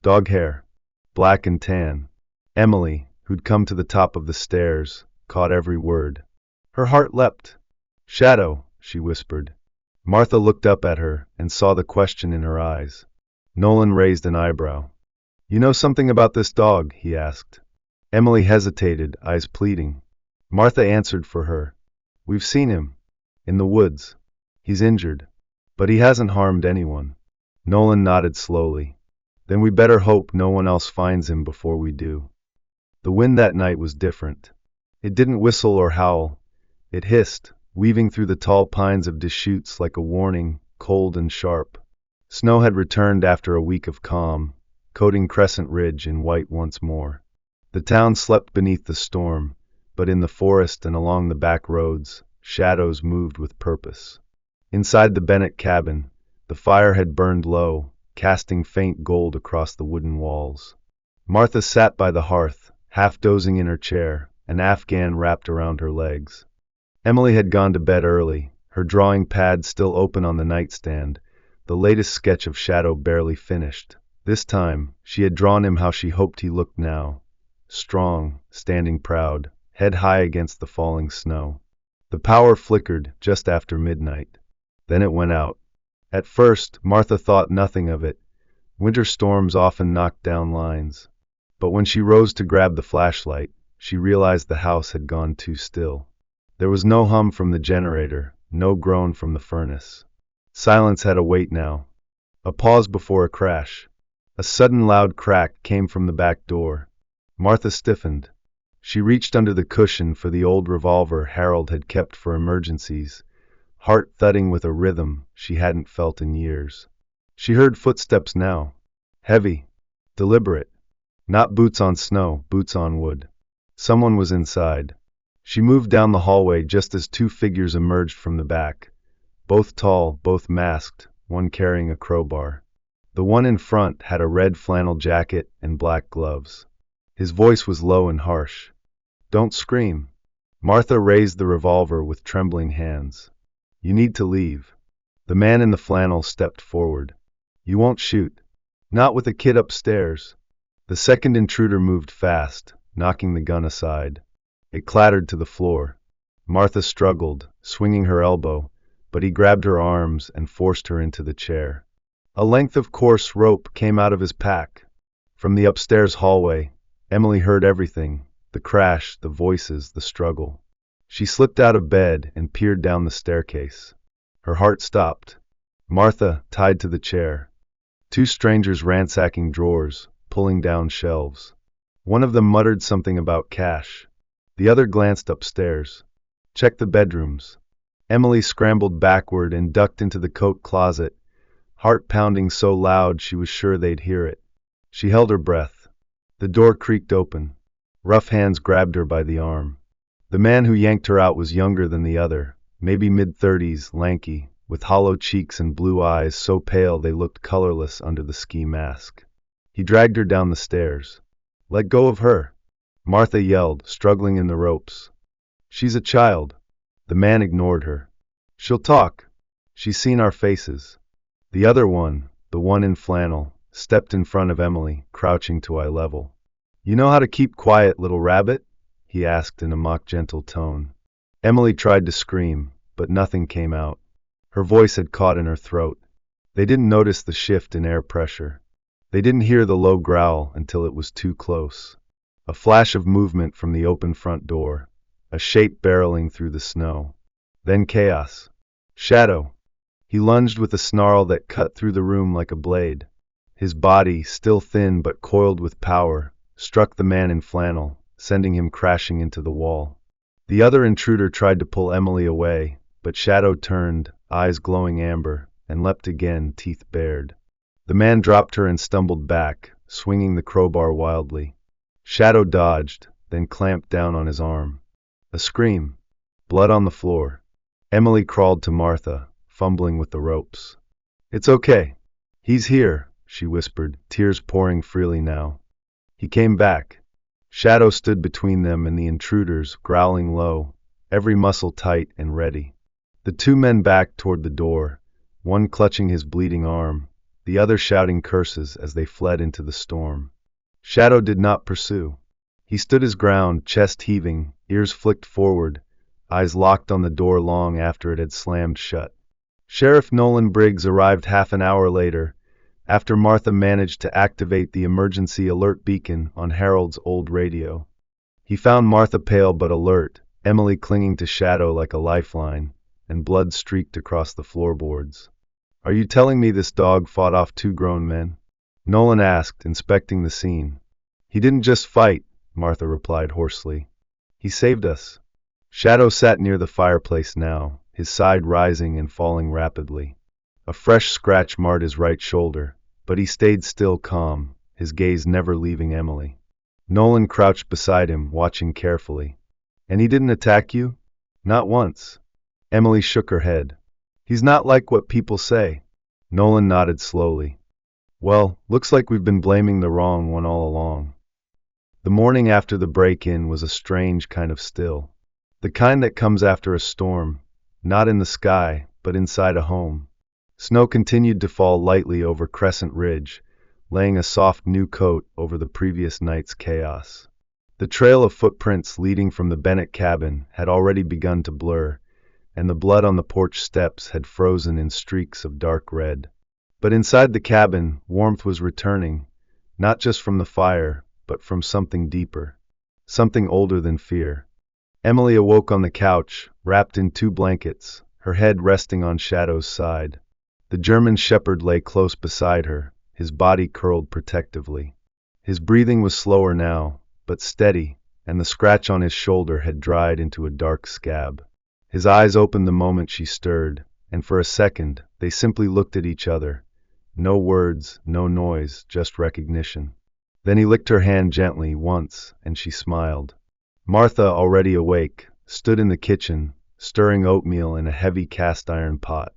Speaker 1: Dog hair. Black and tan. Emily, who'd come to the top of the stairs, caught every word. Her heart leapt. Shadow, she whispered. Martha looked up at her and saw the question in her eyes. Nolan raised an eyebrow. You know something about this dog? He asked. Emily hesitated, eyes pleading. Martha answered for her. We've seen him. In the woods. He's injured. But he hasn't harmed anyone. Nolan nodded slowly. Then we better hope no one else finds him before we do. The wind that night was different. It didn't whistle or howl. It hissed, weaving through the tall pines of Deschutes like a warning, cold and sharp. Snow had returned after a week of calm, coating Crescent Ridge in white once more. The town slept beneath the storm, but in the forest and along the back roads, shadows moved with purpose. Inside the Bennett cabin, the fire had burned low, casting faint gold across the wooden walls. Martha sat by the hearth, half dozing in her chair, an Afghan wrapped around her legs. Emily had gone to bed early, her drawing pad still open on the nightstand, the latest sketch of Shadow barely finished. This time, she had drawn him how she hoped he looked now. Strong, standing proud, head high against the falling snow. The power flickered just after midnight. Then it went out. At first, Martha thought nothing of it. Winter storms often knocked down lines. But when she rose to grab the flashlight, she realized the house had gone too still. There was no hum from the generator, no groan from the furnace. Silence had a weight now. A pause before a crash. A sudden loud crack came from the back door. Martha stiffened. She reached under the cushion for the old revolver Harold had kept for emergencies, heart thudding with a rhythm she hadn't felt in years. She heard footsteps now. Heavy. Deliberate. Not boots on snow, boots on wood. Someone was inside. She moved down the hallway just as two figures emerged from the back. Both tall, both masked, one carrying a crowbar. The one in front had a red flannel jacket and black gloves. His voice was low and harsh. Don't scream. Martha raised the revolver with trembling hands. You need to leave. The man in the flannel stepped forward. You won't shoot. Not with a kid upstairs. The second intruder moved fast, knocking the gun aside. It clattered to the floor. Martha struggled, swinging her elbow, but he grabbed her arms and forced her into the chair. A length of coarse rope came out of his pack. From the upstairs hallway, Emily heard everything, the crash, the voices, the struggle. She slipped out of bed and peered down the staircase. Her heart stopped. Martha, tied to the chair. Two strangers ransacking drawers, pulling down shelves. One of them muttered something about cash. The other glanced upstairs. Check the bedrooms. Emily scrambled backward and ducked into the coat closet, heart pounding so loud she was sure they'd hear it. She held her breath. The door creaked open. Rough hands grabbed her by the arm. The man who yanked her out was younger than the other, maybe mid-30s, lanky, with hollow cheeks and blue eyes so pale they looked colorless under the ski mask. He dragged her down the stairs. "Let go of her!" Martha yelled, struggling in the ropes. "She's a child." The man ignored her. "She'll talk. She's seen our faces." The other one, the one in flannel, stepped in front of Emily, crouching to eye level. "You know how to keep quiet, little rabbit?" he asked in a mock-gentle tone. Emily tried to scream, but nothing came out. Her voice had caught in her throat. They didn't notice the shift in air pressure. They didn't hear the low growl until it was too close. A flash of movement from the open front door, a shape barreling through the snow. Then chaos. Shadow. He lunged with a snarl that cut through the room like a blade. His body, still thin but coiled with power, struck the man in flannel, sending him crashing into the wall. The other intruder tried to pull Emily away, but Shadow turned, eyes glowing amber, and leapt again, teeth bared. The man dropped her and stumbled back, swinging the crowbar wildly. Shadow dodged, then clamped down on his arm. A scream. Blood on the floor. Emily crawled to Martha, fumbling with the ropes. "It's okay. He's here," she whispered, tears pouring freely now. He came back. Shadow stood between them and the intruders, growling low, every muscle tight and ready. The two men backed toward the door, one clutching his bleeding arm, the other shouting curses as they fled into the storm. Shadow did not pursue. He stood his ground, chest heaving, ears flicked forward, eyes locked on the door long after it had slammed shut. Sheriff Nolan Briggs arrived half an hour later, after Martha managed to activate the emergency alert beacon on Harold's old radio. He found Martha pale but alert, Emily clinging to Shadow like a lifeline, and blood streaked across the floorboards. "Are you telling me this dog fought off two grown men?" Nolan asked, inspecting the scene. "He didn't just fight," Martha replied hoarsely. "He saved us." Shadow sat near the fireplace now, his side rising and falling rapidly. A fresh scratch marred his right shoulder, but he stayed still calm, his gaze never leaving Emily. Nolan crouched beside him, watching carefully. "And he didn't attack you?" "Not once." Emily shook her head. "He's not like what people say." Nolan nodded slowly. "Well, looks like we've been blaming the wrong one all along." The morning after the break-in was a strange kind of still. The kind that comes after a storm, not in the sky, but inside a home. Snow continued to fall lightly over Crescent Ridge, laying a soft new coat over the previous night's chaos. The trail of footprints leading from the Bennett cabin had already begun to blur, and the blood on the porch steps had frozen in streaks of dark red. But inside the cabin, warmth was returning, not just from the fire, but from something deeper, something older than fear. Emily awoke on the couch, wrapped in two blankets, her head resting on Shadow's side. The German shepherd lay close beside her, his body curled protectively. His breathing was slower now, but steady, and the scratch on his shoulder had dried into a dark scab. His eyes opened the moment she stirred, and for a second, they simply looked at each other. No words, no noise, just recognition. Then he licked her hand gently once, and she smiled. Martha, already awake, stood in the kitchen, stirring oatmeal in a heavy cast-iron pot.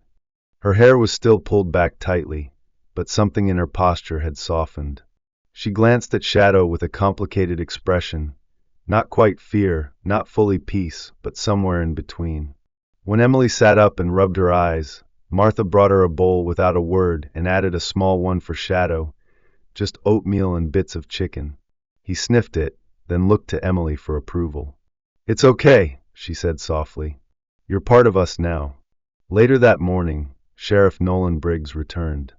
Speaker 1: Her hair was still pulled back tightly, but something in her posture had softened. She glanced at Shadow with a complicated expression, not quite fear, not fully peace, but somewhere in between. When Emily sat up and rubbed her eyes, Martha brought her a bowl without a word and added a small one for Shadow, just oatmeal and bits of chicken. He sniffed it, then looked to Emily for approval. "It's okay," she said softly. "You're part of us now." Later that morning, Sheriff Nolan Briggs returned.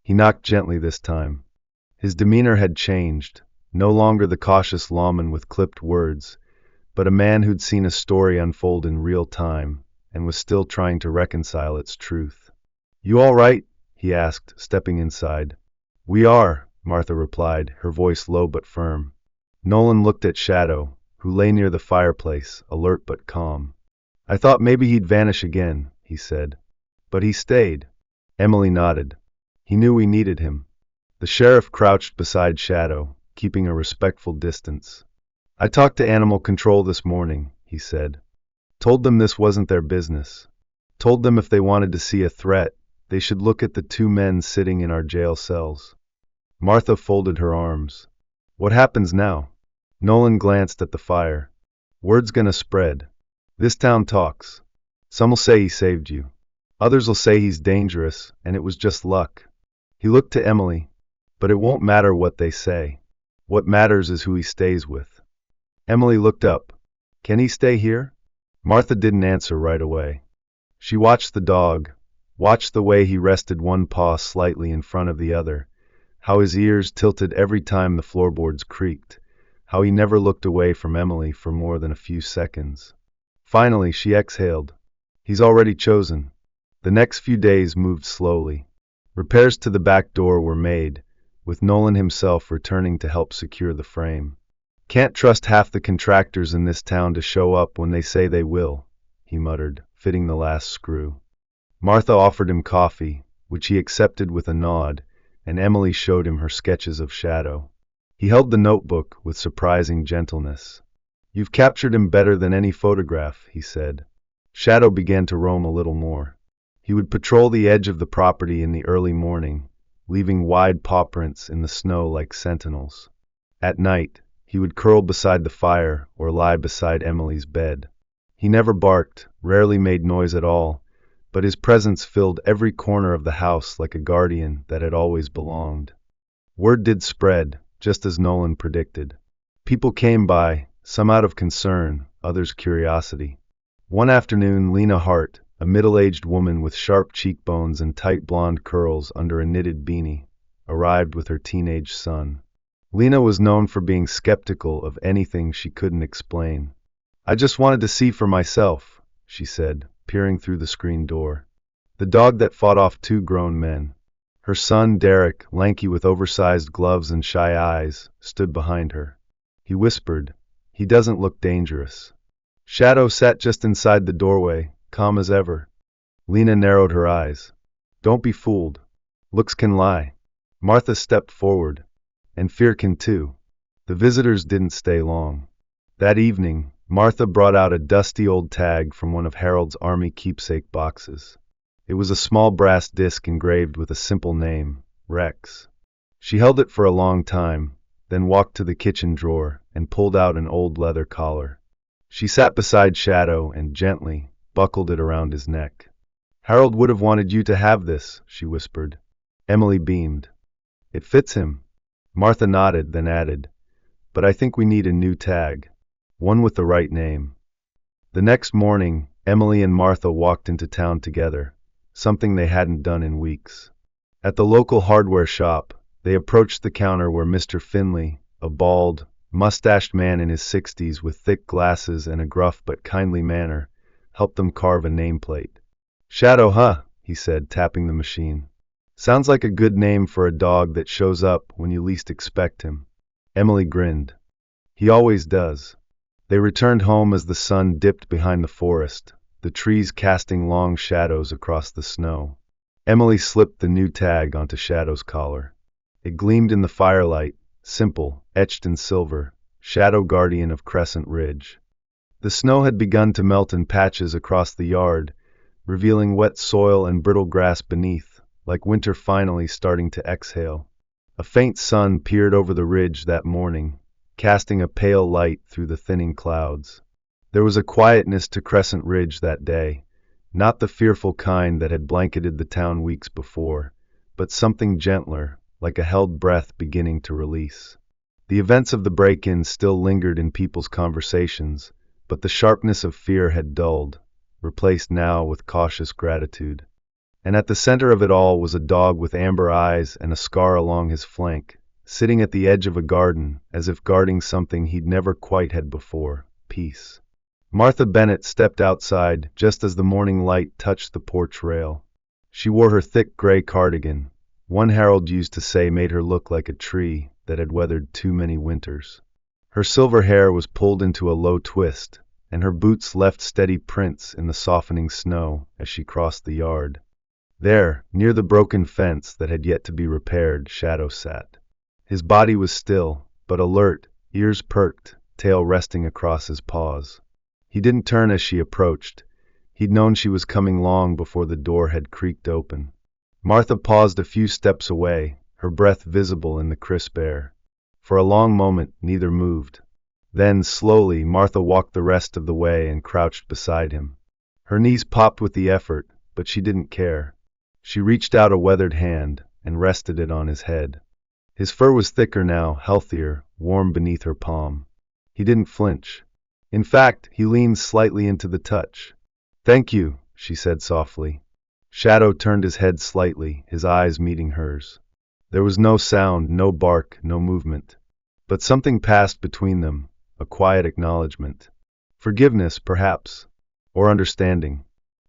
Speaker 1: He knocked gently this time. His demeanor had changed, no longer the cautious lawman with clipped words, but a man who'd seen a story unfold in real time and was still trying to reconcile its truth. "You all right?" he asked, stepping inside. "We are," Martha replied, her voice low but firm. Nolan looked at Shadow, who lay near the fireplace, alert but calm. "I thought maybe he'd vanish again," he said. "But he stayed." Emily nodded. "He knew we needed him." The sheriff crouched beside Shadow, keeping a respectful distance. "I talked to Animal Control this morning," he said. "Told them this wasn't their business. Told them if they wanted to see a threat, they should look at the two men sitting in our jail cells." Martha folded her arms. "What happens now?" Nolan glanced at the fire. "Word's gonna spread. This town talks. Some'll say he saved you. Others'll say he's dangerous, and it was just luck." He looked to Emily. "But it won't matter what they say. What matters is who he stays with." Emily looked up. "Can he stay here?" Martha didn't answer right away. She watched the dog, watched the way he rested one paw slightly in front of the other, how his ears tilted every time the floorboards creaked, how he never looked away from Emily for more than a few seconds. Finally, she exhaled. "He's already chosen." The next few days moved slowly. Repairs to the back door were made, with Nolan himself returning to help secure the frame. "Can't trust half the contractors in this town to show up when they say they will," he muttered, fitting the last screw. Martha offered him coffee, which he accepted with a nod, and Emily showed him her sketches of Shadow. He held the notebook with surprising gentleness. "You've captured him better than any photograph," he said. Shadow began to roam a little more. He would patrol the edge of the property in the early morning, leaving wide paw prints in the snow like sentinels. At night, he would curl beside the fire or lie beside Emily's bed. He never barked, rarely made noise at all, but his presence filled every corner of the house like a guardian that had always belonged. Word did spread, just as Nolan predicted. People came by, some out of concern, others curiosity. One afternoon, Lena Hart, a middle-aged woman with sharp cheekbones and tight blonde curls under a knitted beanie, arrived with her teenage son. Lena was known for being skeptical of anything she couldn't explain. "I just wanted to see for myself," she said, peering through the screen door. "The dog that fought off two grown men." Her son, Derek, lanky with oversized gloves and shy eyes, stood behind her. He whispered, "He doesn't look dangerous." Shadow sat just inside the doorway, calm as ever. Lena narrowed her eyes. "Don't be fooled. Looks can lie." Martha stepped forward. "And fear can too." The visitors didn't stay long. That evening, Martha brought out a dusty old tag from one of Harold's army keepsake boxes. It was a small brass disc engraved with a simple name, Rex. She held it for a long time, then walked to the kitchen drawer and pulled out an old leather collar. She sat beside Shadow and gently buckled it around his neck. "Harold would have wanted you to have this," she whispered. Emily beamed. "It fits him." Martha nodded, then added, "But I think we need a new tag. One with the right name." The next morning, Emily and Martha walked into town together, something they hadn't done in weeks. At the local hardware shop, they approached the counter where Mr. Finley, a bald, mustached man in his 60s with thick glasses and a gruff but kindly manner, helped them carve a nameplate. "Shadow, huh?" he said, tapping the machine. "Sounds like a good name for a dog that shows up when you least expect him." Emily grinned. "He always does." They returned home as the sun dipped behind the forest, the trees casting long shadows across the snow. Emily slipped the new tag onto Shadow's collar. It gleamed in the firelight, simple, etched in silver, Shadow Guardian of Crescent Ridge. The snow had begun to melt in patches across the yard, revealing wet soil and brittle grass beneath, like winter finally starting to exhale. A faint sun peered over the ridge that morning, casting a pale light through the thinning clouds. There was a quietness to Crescent Ridge that day, not the fearful kind that had blanketed the town weeks before, but something gentler, like a held breath beginning to release. The events of the break-in still lingered in people's conversations, but the sharpness of fear had dulled, replaced now with cautious gratitude. And at the center of it all was a dog with amber eyes and a scar along his flank, sitting at the edge of a garden, as if guarding something he'd never quite had before: peace. Martha Bennett stepped outside just as the morning light touched the porch rail. She wore her thick gray cardigan. One herald used to say made her look like a tree that had weathered too many winters. Her silver hair was pulled into a low twist, and her boots left steady prints in the softening snow as she crossed the yard. There, near the broken fence that had yet to be repaired, Shadow sat. His body was still, but alert, ears perked, tail resting across his paws. He didn't turn as she approached. He'd known she was coming long before the door had creaked open. Martha paused a few steps away, her breath visible in the crisp air. For a long moment, neither moved. Then, slowly, Martha walked the rest of the way and crouched beside him. Her knees popped with the effort, but she didn't care. She reached out a weathered hand and rested it on his head. His fur was thicker now, healthier, warm beneath her palm. He didn't flinch. In fact, he leaned slightly into the touch. "Thank you," she said softly. Shadow turned his head slightly, his eyes meeting hers. There was no sound, no bark, no movement. But something passed between them, a quiet acknowledgement. Forgiveness, perhaps. Or understanding.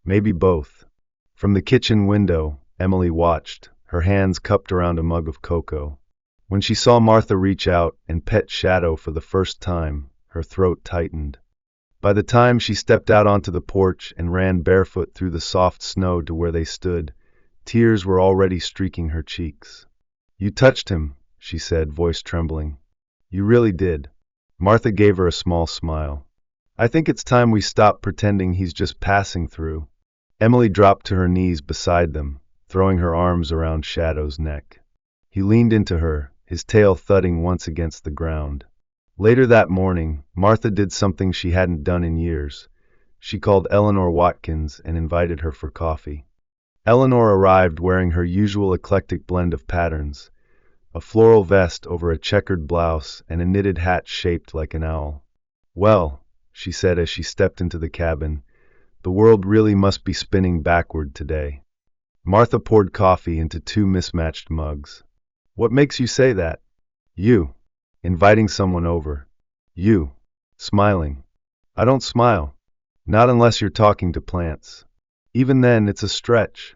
Speaker 1: Maybe both. From the kitchen window, Emily watched, her hands cupped around a mug of cocoa. When she saw Martha reach out and pet Shadow for the first time, her throat tightened. By the time she stepped out onto the porch and ran barefoot through the soft snow to where they stood, tears were already streaking her cheeks. "You touched him," she said, voice trembling. "You really did." Martha gave her a small smile. "I think it's time we stop pretending he's just passing through." Emily dropped to her knees beside them, throwing her arms around Shadow's neck. He leaned into her, his tail thudding once against the ground. Later that morning, Martha did something she hadn't done in years. She called Eleanor Watkins and invited her for coffee. Eleanor arrived wearing her usual eclectic blend of patterns, a floral vest over a checkered blouse and a knitted hat shaped like an owl. "Well," she said as she stepped into the cabin, "the world really must be spinning backward today." Martha poured coffee into two mismatched mugs. "What makes you say that?" "You. Inviting someone over. You. Smiling." "I don't smile. Not unless you're talking to plants. Even then, it's a stretch."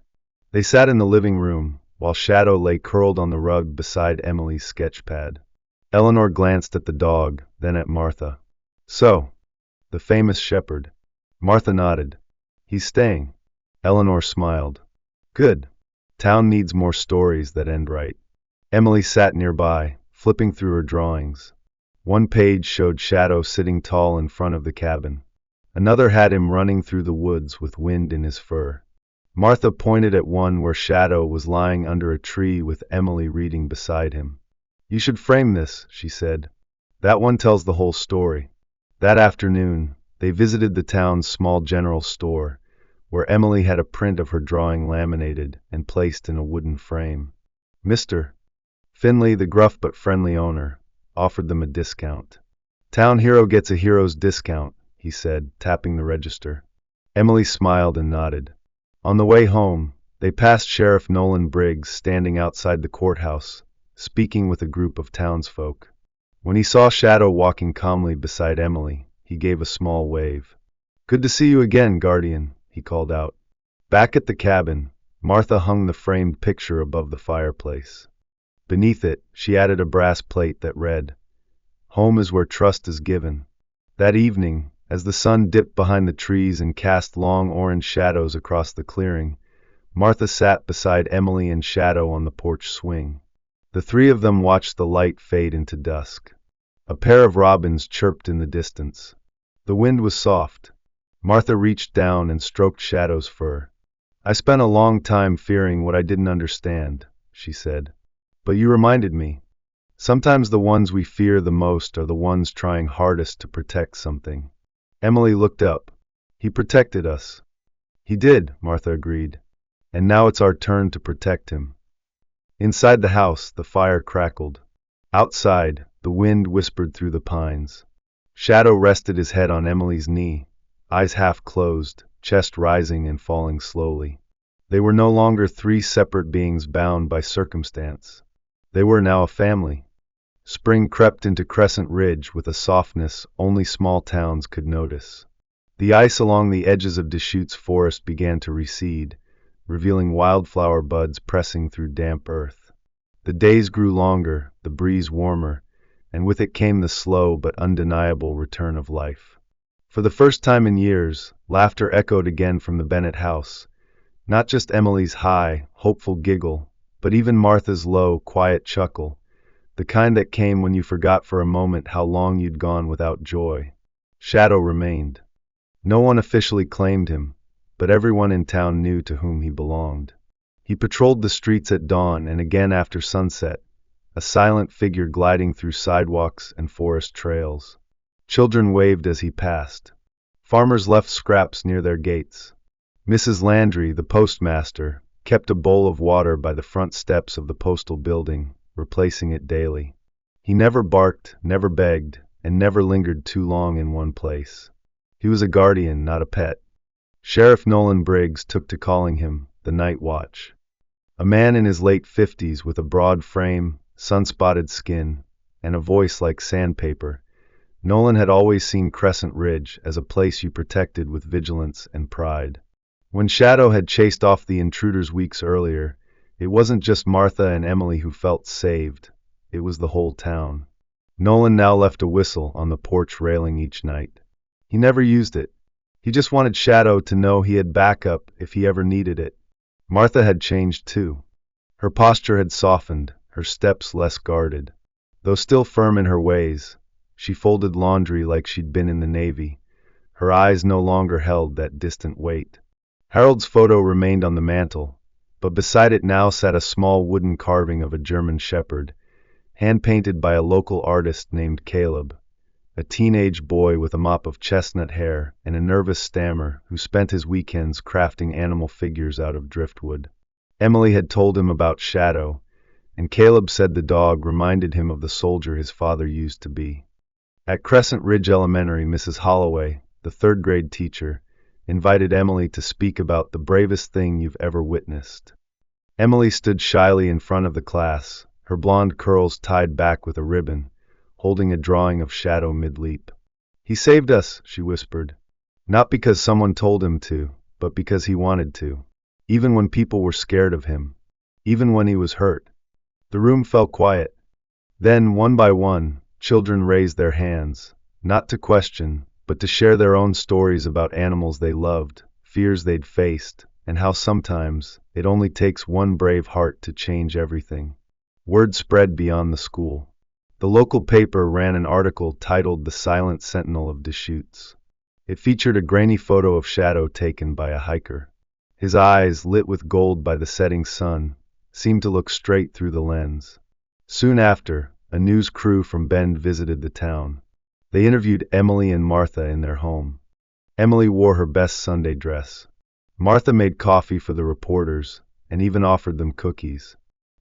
Speaker 1: They sat in the living room, while Shadow lay curled on the rug beside Emily's sketchpad. Eleanor glanced at the dog, then at Martha. "So, the famous shepherd." Martha nodded. "He's staying." Eleanor smiled. "Good. Town needs more stories that end right." Emily sat nearby, flipping through her drawings. One page showed Shadow sitting tall in front of the cabin. Another had him running through the woods with wind in his fur. Martha pointed at one where Shadow was lying under a tree with Emily reading beside him. "You should frame this," she said. "That one tells the whole story." That afternoon, they visited the town's small general store, where Emily had a print of her drawing laminated and placed in a wooden frame. Mr. Finley, the gruff but friendly owner, offered them a discount. "Town hero gets a hero's discount," he said, tapping the register. Emily smiled and nodded. On the way home, they passed Sheriff Nolan Briggs standing outside the courthouse, speaking with a group of townsfolk. When he saw Shadow walking calmly beside Emily, he gave a small wave. "Good to see you again, Guardian," he called out. Back at the cabin, Martha hung the framed picture above the fireplace. Beneath it, she added a brass plate that read, "Home is where trust is given." That evening, as the sun dipped behind the trees and cast long orange shadows across the clearing, Martha sat beside Emily and Shadow on the porch swing. The three of them watched the light fade into dusk. A pair of robins chirped in the distance. The wind was soft. Martha reached down and stroked Shadow's fur. "I spent a long time fearing what I didn't understand," she said. "But you reminded me. Sometimes the ones we fear the most are the ones trying hardest to protect something." Emily looked up. "He protected us." "He did," Martha agreed. "And now it's our turn to protect him." Inside the house, the fire crackled. Outside, the wind whispered through the pines. Shadow rested his head on Emily's knee, eyes half closed, chest rising and falling slowly. They were no longer three separate beings bound by circumstance. They were now a family. Spring crept into Crescent Ridge with a softness only small towns could notice. The ice along the edges of Deschutes Forest began to recede, revealing wildflower buds pressing through damp earth. The days grew longer, the breeze warmer, and with it came the slow but undeniable return of life. For the first time in years, laughter echoed again from the Bennett house. Not just Emily's high, hopeful giggle, but even Martha's low, quiet chuckle, the kind that came when you forgot for a moment how long you'd gone without joy. Shadow remained. No one officially claimed him, but everyone in town knew to whom he belonged. He patrolled the streets at dawn and again after sunset, a silent figure gliding through sidewalks and forest trails. Children waved as he passed. Farmers left scraps near their gates. Mrs. Landry, the postmaster, kept a bowl of water by the front steps of the postal building, replacing it daily. He never barked, never begged, and never lingered too long in one place. He was a guardian, not a pet. Sheriff Nolan Briggs took to calling him the Night Watch. A man in his late 50s with a broad frame, sun-spotted skin, and a voice like sandpaper, Nolan had always seen Crescent Ridge as a place you protected with vigilance and pride. When Shadow had chased off the intruders weeks earlier, it wasn't just Martha and Emily who felt saved. It was the whole town. Nolan now left a whistle on the porch railing each night. He never used it. He just wanted Shadow to know he had backup if he ever needed it. Martha had changed too. Her posture had softened, her steps less guarded. Though still firm in her ways, she folded laundry like she'd been in the Navy. Her eyes no longer held that distant weight. Harold's photo remained on the mantel, but beside it now sat a small wooden carving of a German shepherd, hand-painted by a local artist named Caleb, a teenage boy with a mop of chestnut hair and a nervous stammer who spent his weekends crafting animal figures out of driftwood. Emily had told him about Shadow, and Caleb said the dog reminded him of the soldier his father used to be. At Crescent Ridge Elementary, Mrs. Holloway, the third-grade teacher, invited Emily to speak about the bravest thing you've ever witnessed. Emily stood shyly in front of the class, her blonde curls tied back with a ribbon, holding a drawing of Shadow mid-leap. "He saved us," she whispered. "Not because someone told him to, but because he wanted to. Even when people were scared of him. Even when he was hurt." The room fell quiet. Then, one by one, children raised their hands, not to question, but to share their own stories about animals they loved, fears they'd faced, and how sometimes it only takes one brave heart to change everything. Word spread beyond the school. The local paper ran an article titled "The Silent Sentinel of Deschutes." It featured a grainy photo of Shadow taken by a hiker. His eyes, lit with gold by the setting sun, seemed to look straight through the lens. Soon after, a news crew from Bend visited the town. They interviewed Emily and Martha in their home. Emily wore her best Sunday dress. Martha made coffee for the reporters, and even offered them cookies.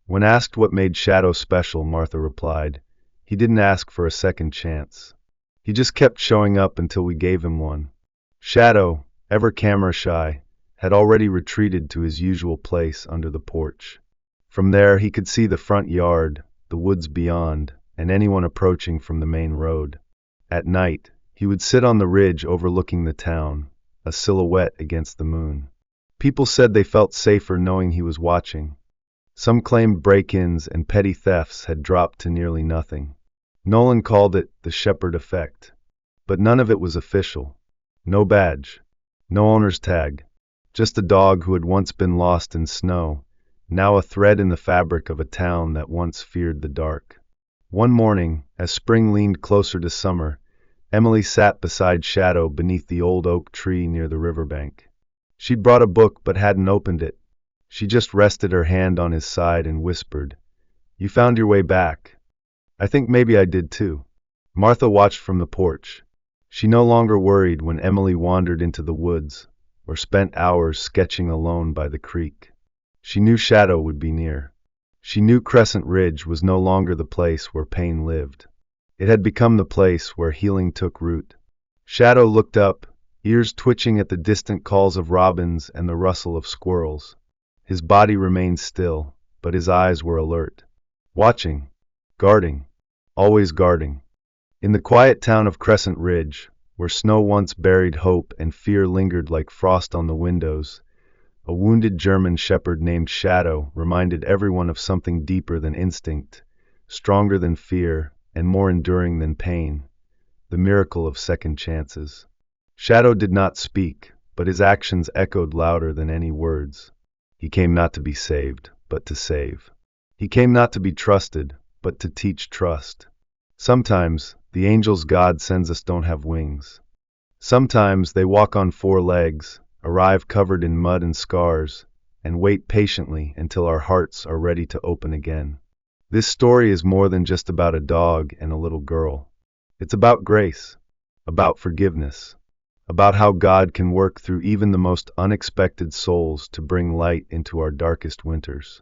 Speaker 1: When asked what made Shadow special, Martha replied, "He didn't ask for a second chance. He just kept showing up until we gave him one." Shadow, ever camera shy, had already retreated to his usual place under the porch. From there he could see the front yard, the woods beyond, and anyone approaching from the main road. At night, he would sit on the ridge overlooking the town, a silhouette against the moon. People said they felt safer knowing he was watching. Some claimed break-ins and petty thefts had dropped to nearly nothing. Nolan called it the shepherd effect. But none of it was official. No badge. No owner's tag. Just a dog who had once been lost in snow, now a thread in the fabric of a town that once feared the dark. One morning, as spring leaned closer to summer, Emily sat beside Shadow beneath the old oak tree near the riverbank. She'd brought a book but hadn't opened it. She just rested her hand on his side and whispered, "You found your way back. I think maybe I did too." Martha watched from the porch. She no longer worried when Emily wandered into the woods or spent hours sketching alone by the creek. She knew Shadow would be near. She knew Crescent Ridge was no longer the place where pain lived. It had become the place where healing took root. Shadow looked up, ears twitching at the distant calls of robins and the rustle of squirrels. His body remained still, but his eyes were alert. Watching, guarding, always guarding. In the quiet town of Crescent Ridge, where snow once buried hope and fear lingered like frost on the windows, a wounded German shepherd named Shadow reminded everyone of something deeper than instinct, stronger than fear, and more enduring than pain: the miracle of second chances. Shadow did not speak, but his actions echoed louder than any words. He came not to be saved, but to save. He came not to be trusted, but to teach trust. Sometimes, the angels God sends us don't have wings. Sometimes they walk on four legs, arrive covered in mud and scars, and wait patiently until our hearts are ready to open again. This story is more than just about a dog and a little girl. It's about grace, about forgiveness, about how God can work through even the most unexpected souls to bring light into our darkest winters.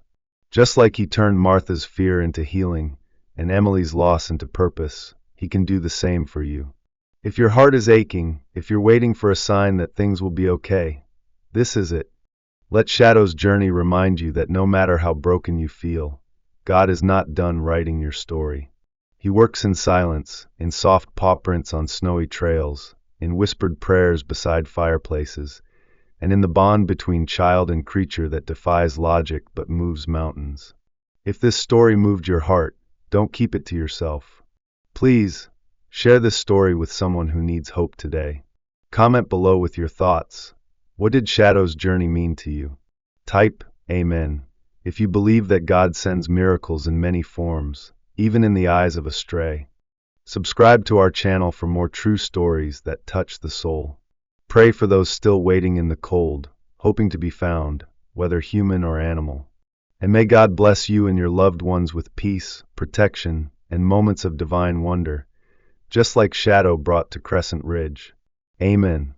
Speaker 1: Just like He turned Martha's fear into healing and Emily's loss into purpose, He can do the same for you. If your heart is aching, if you're waiting for a sign that things will be okay, this is it. Let Shadow's journey remind you that no matter how broken you feel, God is not done writing your story. He works in silence, in soft paw prints on snowy trails, in whispered prayers beside fireplaces, and in the bond between child and creature that defies logic but moves mountains. If this story moved your heart, don't keep it to yourself. Please, share this story with someone who needs hope today. Comment below with your thoughts. What did Shadow's journey mean to you? Type Amen if you believe that God sends miracles in many forms, even in the eyes of a stray. Subscribe to our channel for more true stories that touch the soul. Pray for those still waiting in the cold, hoping to be found, whether human or animal. And may God bless you and your loved ones with peace, protection, and moments of divine wonder, just like Shadow brought to Crescent Ridge. Amen.